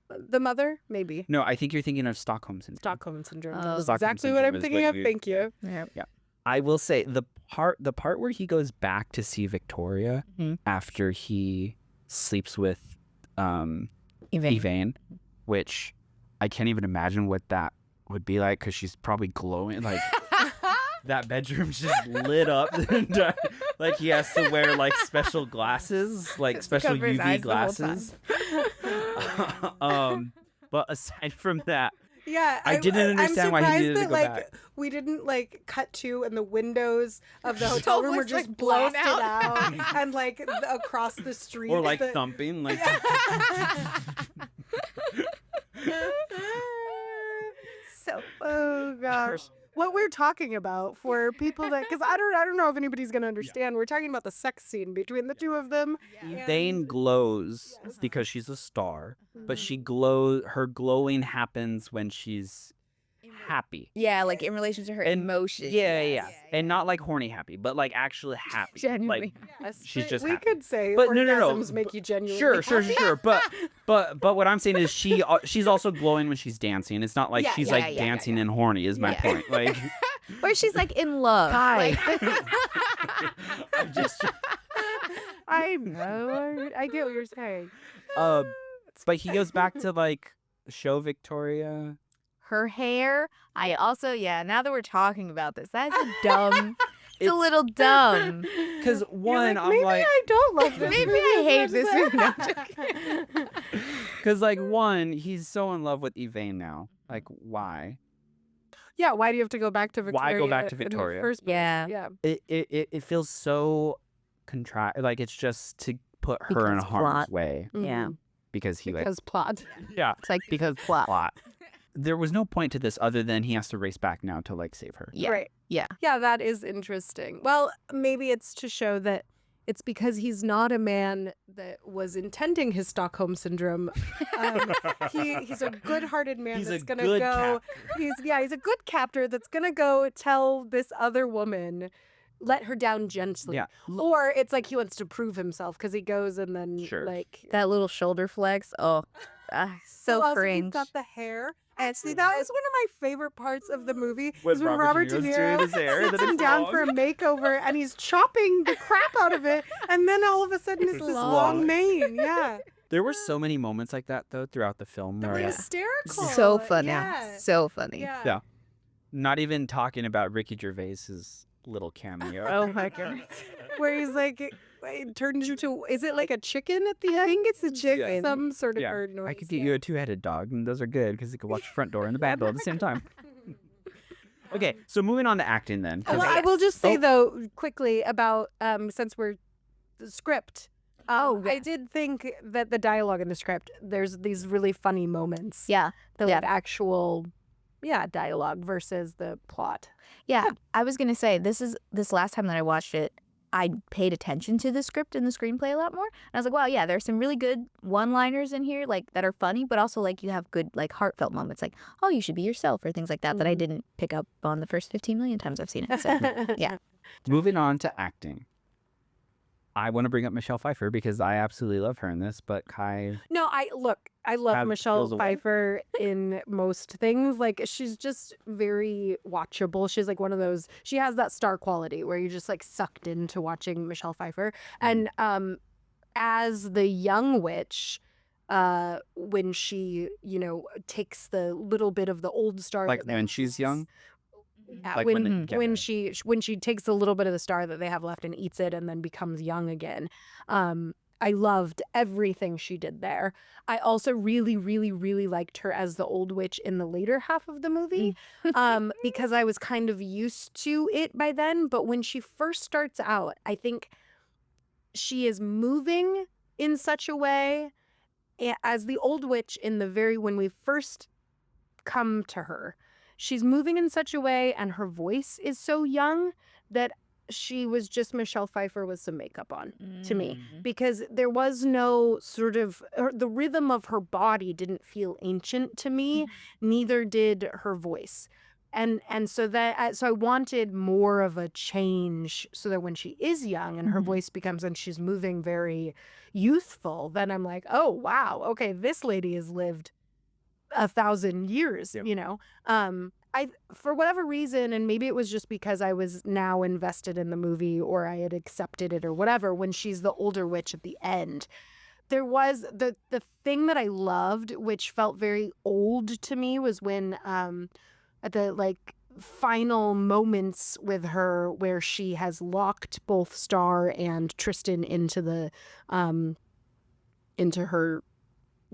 the mother? Maybe No, I think you're thinking of Stockholm syndrome. Stockholm syndrome. Oh. That's Stockholm exactly what syndrome I'm is thinking what of. you- Thank you. Yeah. I will say the part where he goes back to see Victoria Mhm. after he sleeps with Evane. Evane, which I can't even imagine what that would be like because she's probably glowing. Like that bedroom's just lit up. Like he has to wear like special glasses, like special cover his UV eyes the whole glasses. But aside from that, Yeah, I didn't understand why he needed to that, go like, back. We didn't like cut to, and the windows of the hotel Shelf room were was, just like, blown blasted out. out, and like across the street, or like the- thumping, like So, oh gosh, what we're talking about for people that, because I don't know if anybody's gonna understand. We're talking about the sex scene between the two of them. Evane glows because she's a star, but she glows. Her glowing happens when she's happy. Yeah, like in relation to her And- emotions. Yeah, and not like horny happy, but like actually happy. Genuinely. Like she's just we happy. could say, But no. orgasms make you genuinely Sure. happy. But what I'm saying is she's also glowing when she's dancing. It's not like Yeah, she's yeah, like yeah, dancing and horny. Is my Yeah. point. Like Or she's like in love. Kai. Like- I'm just I know. I get what you're saying. But he goes back to like show Victoria. Her hair, I also, now that we're talking about this, that's dumb. It's a little dumb. Because one, I'm maybe like, I don't love this Maybe movie I as hate much this as movie. No, I'm I- joking. because like one, he's so in love with Elaine now. Like, why? Yeah, why do you have to go back to Victoria? Why go back to in the Victoria? first place? Yeah. Yeah. It feels so like it's just to put her in Because harm's plot. way Yeah. Mhm. because he Because plot. yeah It's like because plot. plot. There was no point to this other than he has to race back now to like save her. Yeah. Right. Yeah. Yeah, that is interesting. Well, maybe it's to show that it's because he's not a man that was intending his Stockholm syndrome. He's a good-hearted man He's a that's gonna good go. captor. He's a good captor that's gonna go tell this other woman, let her down gently. Yeah. Or it's like he wants to prove himself because he goes and then Sure. like That little shoulder flex. Oh, so also cringe. He's got the hair. And see, that was one of my favorite parts of the movie. When is when Robert Robert De De Niro's doing Niro his hair, sits then him it's down long. for a makeover, and he's chopping the crap out of it, and then all of a sudden it's It's this long. long mane. Yeah, There were so many moments like that though throughout the film. they're Where hysterical. So funny. Yeah. So funny. Yeah. Yeah. Not even talking about Ricky Gervais's little cameo. Oh my god. Where he's like, it turns you to, is it like a chicken at the end? I think it's a chicken. Yeah. Some sort of Yeah. bird noise. I could get you a two-headed dog, and those are good because you could watch Front Door and the Bad Bill at the same time. Okay, so moving on to acting then. 'cause- Well, I will just say Oh. though quickly about since we're the script. Oh, I did think that the dialogue in the script, there's these really funny moments. Yeah. The Yeah. like, actual, dialogue versus the plot. Yeah. I was gonna say this last time that I watched it, I paid attention to the script and the screenplay a lot more. And I was like, wow, yeah, there's some really good one-liners in here, like that are funny, but also like you have good like heartfelt moments, like oh, you should be yourself or things like that that I Mhm. didn't pick up on the first 15 million times I've seen it. So yeah. Moving on to acting. I want to bring up Michelle Pfeiffer because I absolutely love her in this, but Kai, No, I love Have Michelle feels away. Pfeiffer in most things. Like she's just very watchable. She's like one of those. She has that star quality where you're just like sucked into watching Michelle Pfeiffer. And as the young witch, when she takes the little bit of the old star, like that when they she's have, young, yeah, like when yeah. when she takes a little bit of the star that they have left and eats it and then becomes young again. I loved everything she did there. I also really, really, really liked her as the old witch in the later half of the movie, because I was kind of used to it by then. But when she first starts out, I think she is moving in such a way as the old witch when we first come to her. She's moving in such a way and her voice is so young that she was just Michelle Pfeiffer with some makeup on to me, because there was no sort of the rhythm of her body didn't feel ancient to me, neither did her voice. And so I wanted more of a change so that when she is young and her voice becomes and she's moving very youthful, then I'm like, oh wow, okay, this lady has lived 1,000 years, Yep. I for whatever reason, and maybe it was just because I was now invested in the movie or I had accepted it or whatever, when she's the older witch at the end, there was the thing that I loved, which felt very old to me, was when at the like final moments with her where she has locked both Star and Tristan into her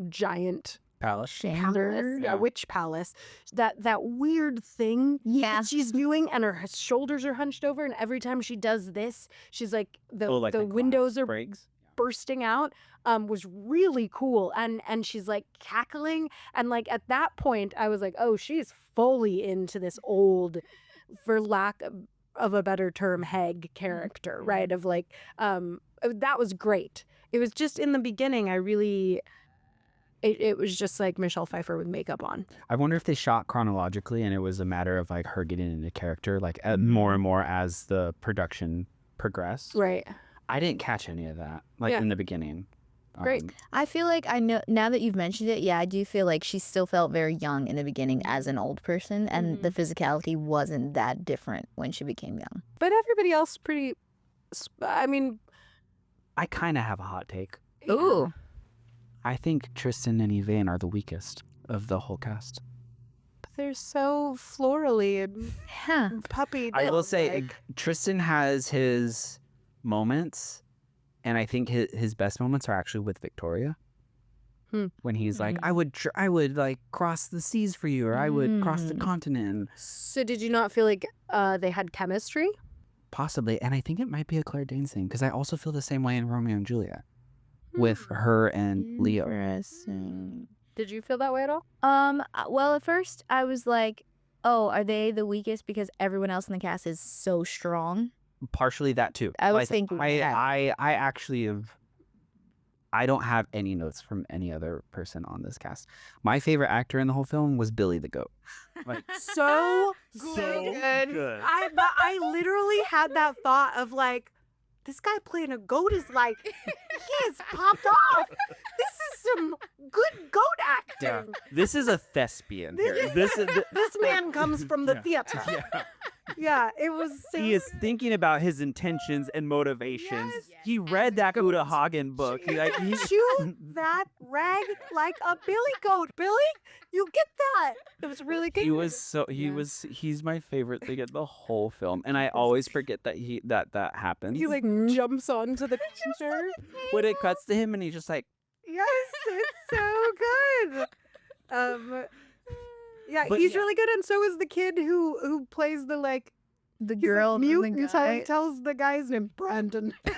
giant Palace. Palace, yeah. witch palace, that weird thing Yeah. that she's doing, and her shoulders are hunched over, and every time she does this, she's like the Oh, like the glass windows are breaks. bursting out, was really cool, and she's like cackling, and like at that point I was like, oh, she's fully into this old, for lack of a better term, hag character, right? Of like that was great. It was just in the beginning it was just like Michelle Pfeiffer with makeup on. I wonder if they shot chronologically and it was a matter of like her getting into character, like more and more as the production progressed. Right. I didn't catch any of that, like Yeah. in the beginning. Great. I feel like I know now that you've mentioned it. Yeah, I do feel like she still felt very young in the beginning as an old person, and the physicality wasn't that different when she became young. But everybody else I kind of have a hot take. Ooh. I think Tristan and Yvain are the weakest of the whole cast. They're so florally and Huh. puppy. I will say like. Tristan has his moments, and I think his best moments are actually with Victoria. When he's like, I would like cross the seas for you, or I would cross the continent. So did you not feel like they had chemistry? Possibly, and I think it might be a Claire Danes thing, because I also feel the same way in Romeo and Juliet with her and Leo. Interesting. Did you feel that way at all? Well, at first I was like, oh, are they the weakest because everyone else in the cast is so strong? Partially that too. I was Like, thinking I that. actually have. I don't have any notes from any other person on this cast. My favorite actor in the whole film was Billy the Goat. Like, So good. But I literally had that thought of like, this guy playing a goat is like, he is popped off. This is some good goat acting. Yeah. This is a thespian here. This is This man comes from the theater. Yeah, it was. he is thinking about his intentions and motivations. He read that Uta Hagen book. Shoot that rag like a billy goat, Billy. You get that? It was really good. He's my favorite thing in the whole film, and I always forget that that happens. He like jumps onto the picture. When it cuts to him and he's just like, Yes, it's so good. Yeah, But he's yeah. really good, and so is the kid who plays the like The he's girl, like, mute, the and so he guy. tells the guy's name Brandon. He's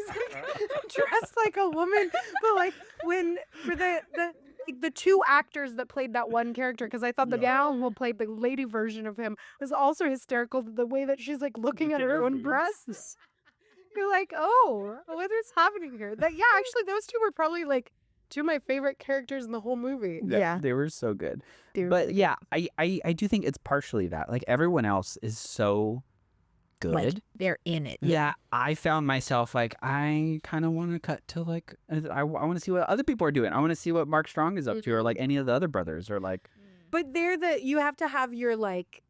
like, dressed like a woman, but like when for the two actors that played that one character, because I thought the gal who played the lady version of him was also hysterical. The way that she's like looking at her own breasts. You're like, oh, what is happening here? Actually, those two were probably like two of my favorite characters in the whole movie. Yeah. they were so good. They were But really yeah, I do think it's partially that. Like, everyone else is so good. Like, they're in it. Yeah, I found myself like, I kind of want to cut to like, I want to see what other people are doing. I want to see what Mark Strong is up to, or like any of the other brothers, or like. But you have to have your like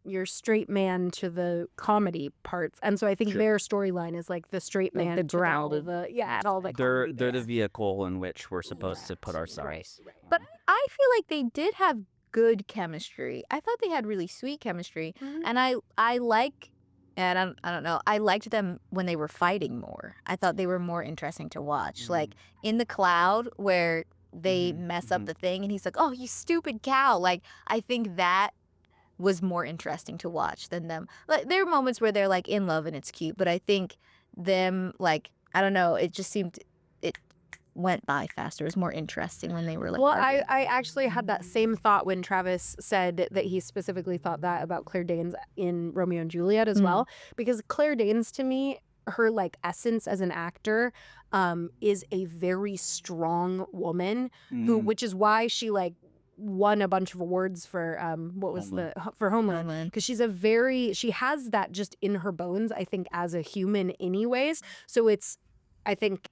your straight man to the comedy parts, and so I think Sure. their storyline is like the straight Like man the to all grounded- and all the They're comedy the bits. vehicle in which we're supposed to put ourselves. But I feel like they did have good chemistry. I thought they had really sweet chemistry, Mhm. and I like, and I don't know, I liked them when they were fighting more. I thought they were more interesting to watch. Like in the cloud where they mess up the thing, and he's like, "Oh, you stupid cow!" Like, I think that was more interesting to watch than them. Like, there are moments where they're like in love and it's cute, but I think them, like, I don't know, it just seemed it went by faster. It was more interesting when they were like. Well, arguing. I actually had that same thought when Travis said that he specifically thought that about Claire Danes in Romeo and Juliet as well, because Claire Danes, to me, her like essence as an actor is a very strong woman who, which is why she like won a bunch of awards for for Homeland, because she has that just in her bones, I think, as a human anyways. So it's, I think,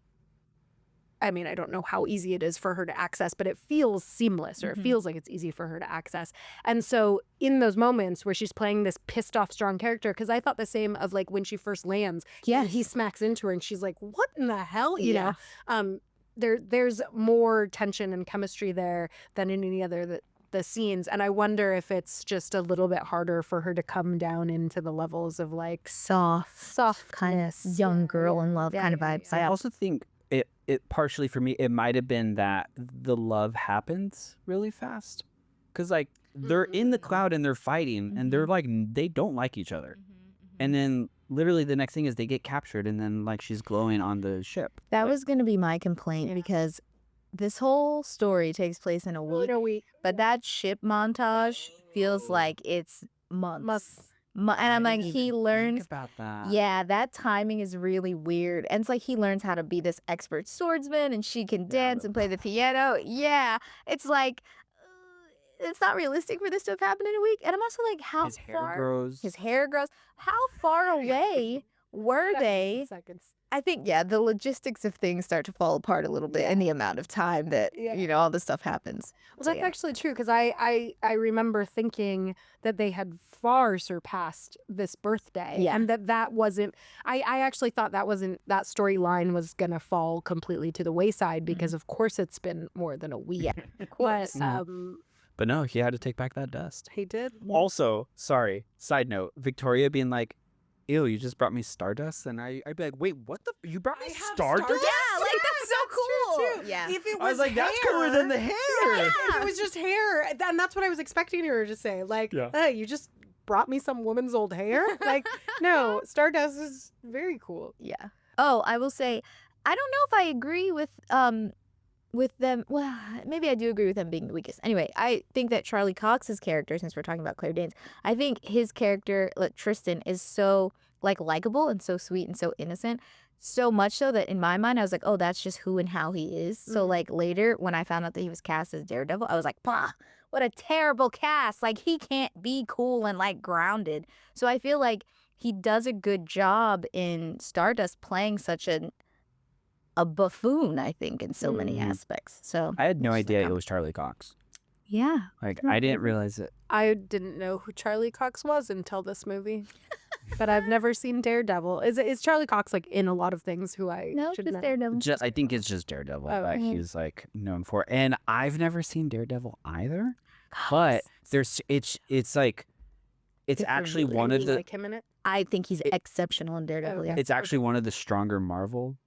I mean, I don't know how easy it is for her to access, but it feels seamless, or it feels like it's easy for her to access. And so in those moments where she's playing this pissed off strong character, because I thought the same of like when she first lands, he smacks into her and she's like, what in the hell, you know? There's more tension and chemistry there than in any other the scenes, and I wonder if it's just a little bit harder for her to come down into the levels of like soft kind of young girl in love kind of vibes. I also think it partially for me, it might have been that the love happens really fast, because like they're in the cloud and they're fighting and they're like, they don't like each other, and then literally the next thing is they get captured, and then like she's glowing on the ship. That was gonna be my complaint, because this whole story takes place in a week, but that ship montage feels like it's months. And I'm like, he learns. Think about that. Yeah, that timing is really weird. And it's like he learns how to be this expert swordsman, and she can dance and play the piano. Yeah, it's like, it's not realistic for this to have happened in a week. And I'm also like, how His hair far? grows. His hair grows. How far away Were they? Seconds. I think, yeah, the logistics of things start to fall apart a little bit in the amount of time that, all this stuff happens. Well, So, that's actually true because I remember thinking that they had far surpassed this birthday, Yeah. and that wasn't. I actually thought that storyline was gonna fall completely to the wayside because of course it's been more than a week. Of course, But no, he had to take back that dust. he did. Also, sorry, side note, Victoria being like, ew, you just brought me Stardust? And I'd be like, wait, what the? You brought me Stardust? Yeah, like that's so cool. Yeah. If it was I was like, that's cooler than the hair. If it was just hair, and that's what I was expecting her to say. Like, hey, you just brought me some woman's old hair? Like, no, Stardust is very cool. Yeah. Oh, I will say, I don't know if I agree with them. Well, maybe I do agree with them being the weakest. Anyway, I think that Charlie Cox's character, since we're talking about Claire Danes, I think his character, like Tristan, is so likable and so sweet and so innocent. So much so that in my mind, I was like, oh, that's just who and how he is. So later, when I found out that he was cast as Daredevil, I was like, bah, what a terrible cast. Like, he can't be cool and grounded. So I feel like he does a good job in Stardust playing such a buffoon, I think, in so many aspects. So I had no idea it was Charlie Cox. yeah. Like, I didn't realize it. I didn't know who Charlie Cox was until this movie. But I've never seen Daredevil. Is Charlie Cox in a lot of things who I No, should just know? Daredevil. I think it's just Daredevil that okay. he's known for. And I've never seen Daredevil either. But it's actually one of You the like him in it? I think he's exceptional in Daredevil. Yeah. it's actually one of the stronger Marvel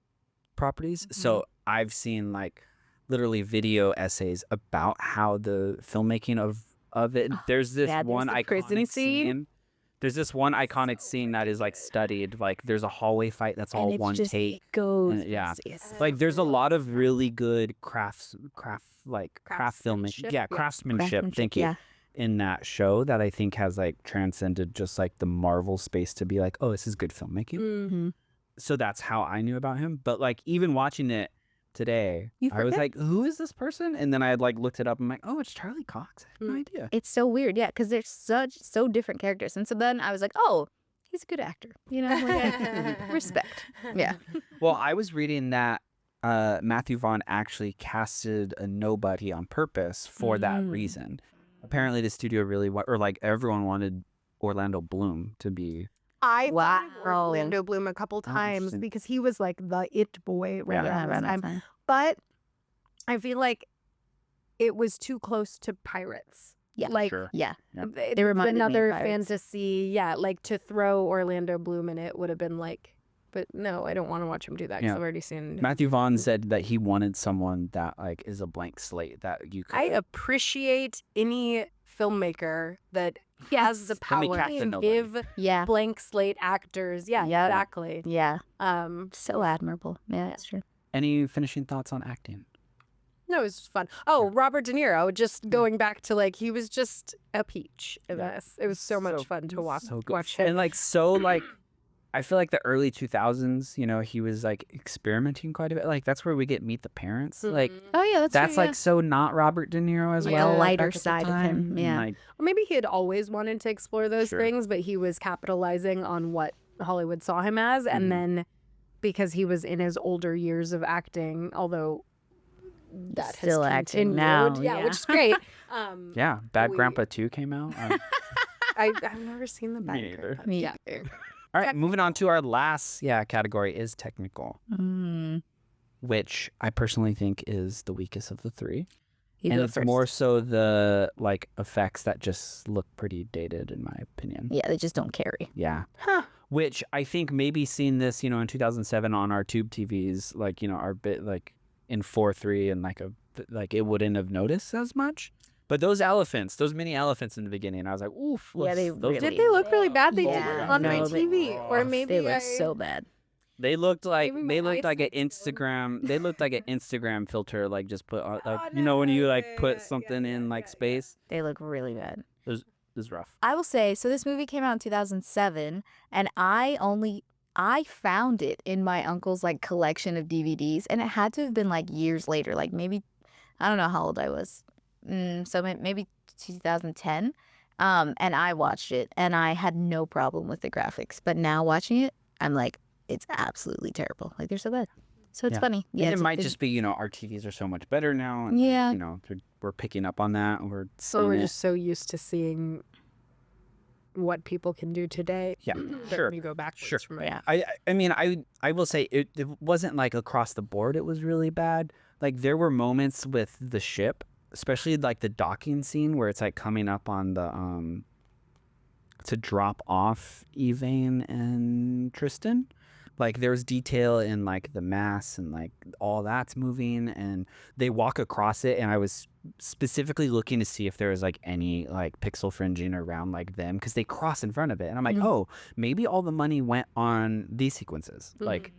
properties. So I've seen literally video essays about how the filmmaking of it. There's this yeah, there's one the iconic prison scene. There's this one iconic scene that is studied. There's a hallway fight that's all and it's one just, take. It goes. And yeah. It's There's a lot of really good craft filmmaking. Craftsmanship, Yeah, yeah. craftsmanship. Thank you. Yeah. In that show that I think has transcended just the Marvel space to be oh, this is good filmmaking. Mm-hmm. So that's how I knew about him. But even watching it today, You I was forget. who is this person? And then I had looked it up. I'm oh, it's Charlie Cox. I had no idea. It's so weird, yeah, because they're so different characters. And so then I was like, oh, he's a good actor. Respect. Yeah. Well, I was reading that Matthew Vaughn actually casted a nobody on purpose for that reason. Apparently, the studio really everyone wanted Orlando Bloom to be. I thought of Wow. Orlando Bloom a couple times interesting. because he was the it boy around Yeah, this around that time. time. But I feel like it was too close to Pirates. Yeah. Sure. Yeah. It's They reminded me of another Pirates. fantasy. Yeah, to throw Orlando Bloom in it would have been but no, I don't want to watch him do that because Yeah. I've already seen. Matthew Vaughn said that he wanted someone that is a blank slate that you could. I appreciate any filmmaker that has the Let me power cast a to nobody. give Yeah. blank slate actors. Yeah, Yep. exactly. Yeah. Um, So admirable. Yeah, that's true. Any finishing thoughts on acting? No, it was fun. Oh, Robert De Niro, just going back to he was just a peach in this. It was so much fun to watch. So good. Watch him. And I feel the early 2000s, he was experimenting quite a bit. That's where we get Meet the Parents. Oh yeah, That's true, yeah. so not Robert De Niro as Like a well. lighter back at the side of him, time. yeah. And, Or maybe he had always wanted to explore those Sure. things, but he was capitalizing on what Hollywood saw him as, and then because he was in his older years of acting, although that Still has acting continued, now, yeah, yeah. which is great. yeah, Bad we- Grandpa 2 came out. I've never seen the Me back. neither. Me Yeah. All right, moving on to our last category is technical, which I personally think is the weakest of the three. You and go it's first. more so the effects that just look pretty dated in my opinion. Yeah, they just don't carry. Yeah. Which I think maybe seeing this, in 2007 on our tube TVs, our bit in 4:3 and it wouldn't have noticed as much. But those mini elephants in the beginning, I was like, oof. Yeah, they those really- Did they look really bad? They Yeah, did on my no, they- TV, or maybe They look I- so bad. They looked like Maybe my an eyesight's Instagram. They looked like an Instagram filter, just put on, Oh, when you no, put yeah, something in yeah. space. They look really bad. It was rough. I will say, so this movie came out in 2007, and I found it in my uncle's collection of DVDs, and it had to have been years later, maybe, I don't know how old I was, so maybe 2010, and I watched it, and I had no problem with the graphics, but now watching it, I'm like, it's absolutely terrible. Like they're so bad. So it's Yeah. funny. And it might just be, you know, our TVs are so much better now. And, Yeah. you know, we're picking up on that. We're So seeing we're it. just so used to seeing what people can do today. Yeah, that sure. we go backwards Sure. from it. Yeah. I mean, I will say it wasn't like across the board it was really bad. Like there were moments with the ship, especially like the docking scene where it's like coming up on the to drop off Evane and Tristan. Like there's detail in like the mass and like all that's moving and they walk across it and I was specifically looking to see if there was like any like pixel fringing around like them because they cross in front of it and I'm like, oh, maybe all the money went on these sequences. Like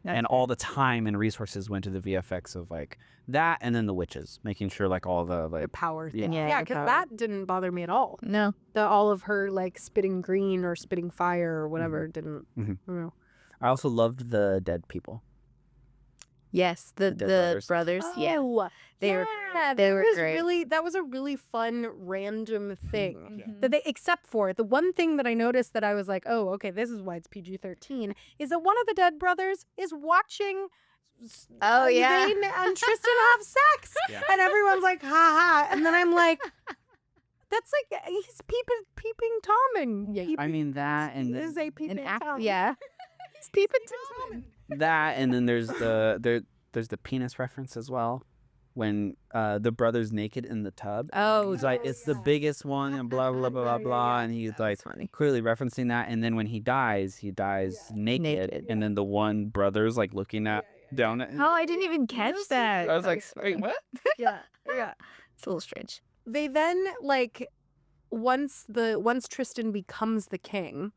and all the time and resources went to the VFX of like that and then the witches, making sure like all the The like power thing. Yeah, Yeah, the because power. that didn't bother me at all. No. All of her like spitting green or spitting fire or whatever didn't. Mhm. I don't know. I also loved the dead people. Yes, the Dead brothers. Yeah. Oh, They were yeah, they that were was great. really that was a really fun random thing Mhm. that they except for the one thing that I noticed that I was like, oh, okay, this is why it's PG-13 is that one of the dead brothers is watching Oh, yeah. Evane and Tristan have sex, Yeah. and everyone's like, ha ha, and then I'm like, that's like he's peeping Tom and Yeah. I mean that he and is a peeping Tom. Yeah. He's peeping Tom. that and then there's there's the penis reference as well when the brother's naked in the tub. Oh, He's like it's the biggest one and blah blah blah blah blah and he's like funny. clearly referencing that and then when he dies naked, Naked. and then the one brother's like looking at down at him. Oh, I didn't even catch that. I was like, wait, what? Yeah, yeah. It's a little strange. They then like once Tristan becomes the king,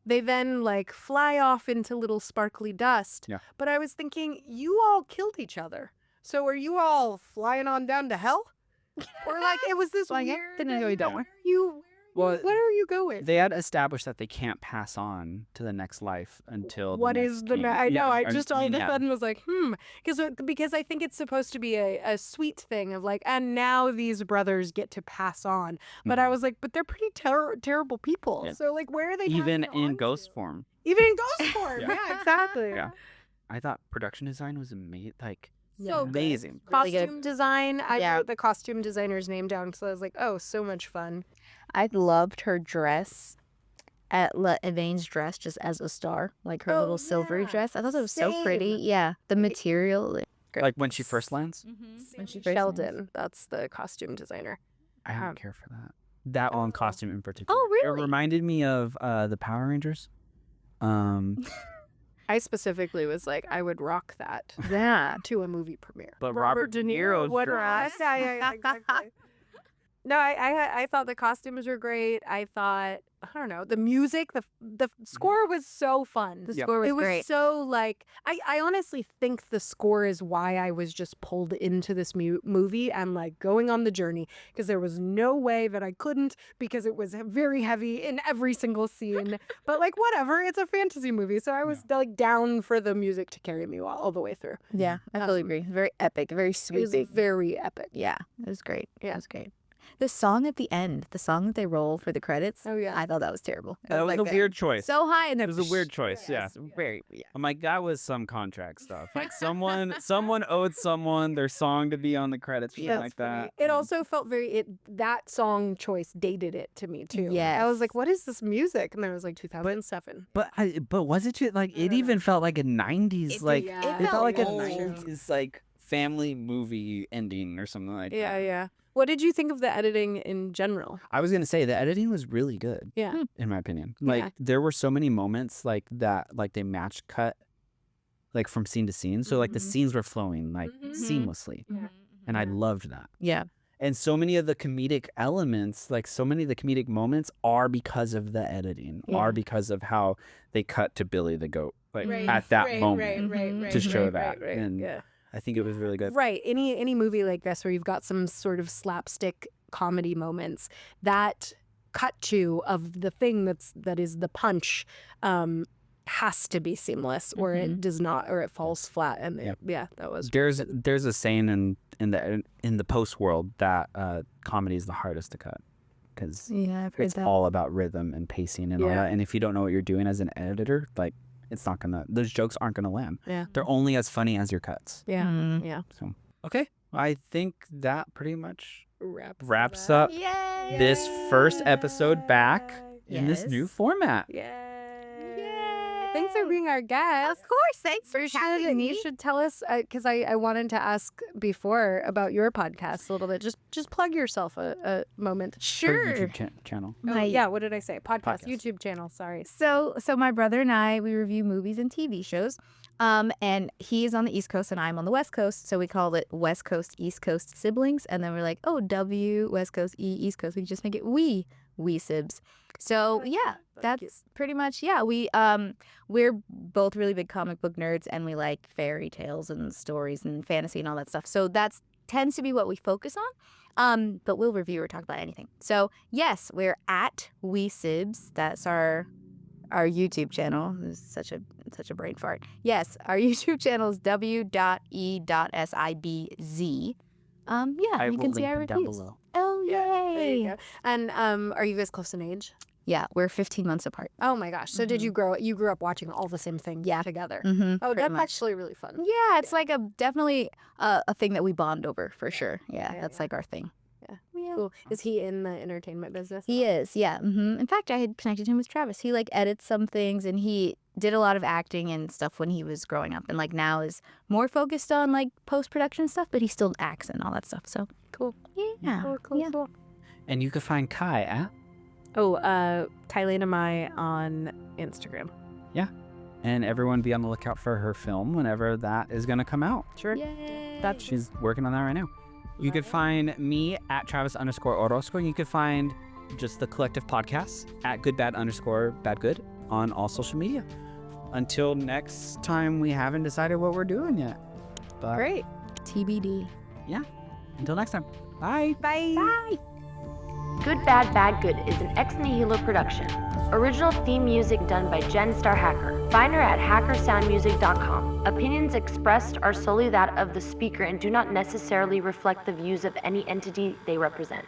they then like fly off into little sparkly dust. Yeah. But I was thinking, you all killed each other. So are you all flying on down to hell? Or like it was this Like, weird didn't know you don't. where are you Well, where are you going? They had established that they can't pass on to the next life until What the is next the king. I know, I or- just all of a yeah. sudden was like, because I think it's supposed to be a sweet thing of like, and now these brothers get to pass on. But I was like, but they're pretty terrible people. Yeah. So like, where are they even passing in on ghost to? form. Even in ghost form. Yeah. Yeah, exactly. Yeah. I thought production design was amazing. Like So good. amazing. Really good. Costume design. I Yeah. wrote the costume designer's name down because I was like, oh, so much fun. I loved her dress. Evane's dress just as a star, like her Oh, little silvery yeah. dress. I thought that was so pretty. Same. Yeah, the material. Like when she first lands. When she first Sheldon, that's the costume designer. I don't Um, care for that. That one costume in particular. Oh, really? It reminded me of the Power Rangers. I specifically was like, I would rock that Yeah. to a movie premiere. But Robert De Niro's would dress. rock. Yeah, exactly. No, I thought the costumes were great. I thought, I don't know, the music, the score was so fun. The Yep. score was It was great. so like I honestly think the score is why I was just pulled into this movie and like going on the journey because there was no way that I couldn't because it was very heavy in every single scene. But like whatever, it's a fantasy movie, so I was like down for the music to carry me all the way through. Yeah, I totally agree. Very epic, very It was sweeping. very epic. Yeah, it was great. Yeah. It was great. The song at the end, the song that they roll for the credits. Oh, yeah. I thought that was terrible. It That was like a weird choice. So high and It then was a weird choice. Yeah. very yeah. I'm like, that was some contract stuff. Like someone owed someone their song to be on the credits, something Yes. like that. It also felt that song choice dated it to me too. I was like, Yes. what is this music? And there was like 2007. But was it too like it even felt like a 90s It like did, it, yeah. felt felt like a old. 90s like family movie ending or something like Yeah, that. yeah. What did you think of the editing in general? I was gonna say the editing was really good, Yeah. in my opinion. Like Yeah. there were so many moments like that, like they match cut, like from scene to scene. So like the Mhm. scenes were flowing like Mhm. seamlessly, Yeah. and I loved that. Yeah. And so many of the comedic elements, like so many of the comedic moments, are because of the editing, Yeah. are because of how they cut to Billy the goat, like Right, at that moment right, to show right, that. right, And yeah. I think it was really good. Right. Any movie like this where you've got some sort of slapstick comedy moments, that cut to of the thing that is the punch has to be seamless or it does not or it falls flat. And that was There's a saying in the post world that comedy is the hardest to cut because Yeah, I've heard it's that. all about rhythm and pacing and all Yeah. that. And if you don't know what you're doing as an editor, like it's not gonna. Those jokes aren't gonna land. Yeah. They're only as funny as your cuts. Yeah. Mhm. Yeah. So okay, I think that pretty much wraps that. up this first episode back in this new Yes. format. Yay. Thanks for being our guest. Of course. Thanks for having me. You should tell us, because I wanted to ask before about your podcast a little bit. Just plug yourself a moment. Her Sure. YouTube channel. Oh, yeah, what did I say? Podcast, YouTube channel, sorry. So my brother and I, we review movies and TV shows. And he is on the East Coast and I'm on the West Coast. So we called it West Coast, East Coast siblings. And then we're like, oh, W, West Coast, E, East Coast. We just make it we sibs. So yeah, that's pretty much, yeah. We're both really big comic book nerds and we like fairy tales and stories and fantasy and all that stuff. So that's tends to be what we focus on. But we'll review or talk about anything. So yes, we're at We Sibs. That's our YouTube channel. This is such a brain fart. Yes, our YouTube channel is w.e.sibz. Yeah, you can see our down reviews. below. Oh There you yay! go. And are you guys close in age? Yeah, we're 15 months apart. Oh my gosh. So did you grew up watching all the same thing together? Mm-hmm. Oh, pretty that's much. actually really fun. Yeah, it's like definitely a thing that we bond over for sure. Yeah, Yeah, that's yeah. like our thing. Yeah. Yeah. Cool. Is he in the entertainment business? He is, yeah. In fact, I had connected him with Travis. He like edits some things and he did a lot of acting and stuff when he was growing up and like now is more focused on like post-production stuff, but he still acts and all that stuff. So Cool. yeah. Yeah. Cool. And you can find Kai at Kylie and I on Instagram. and everyone be on the lookout for her film whenever that is gonna come out. Sure. Yay. She's working on that right now. You could find me at Travis_Orozco, and you could find just the collective podcasts at goodbad_badgood on all social media. Until next time, we haven't decided what we're doing yet. But Great. TBD. until next time, bye. Bye. Good Bad Bad Good is an ex nihilo production. Original theme music done by Jen Star Hacker. Find her at hackersoundmusic.com. Opinions expressed are solely that of the speaker and do not necessarily reflect the views of any entity they represent.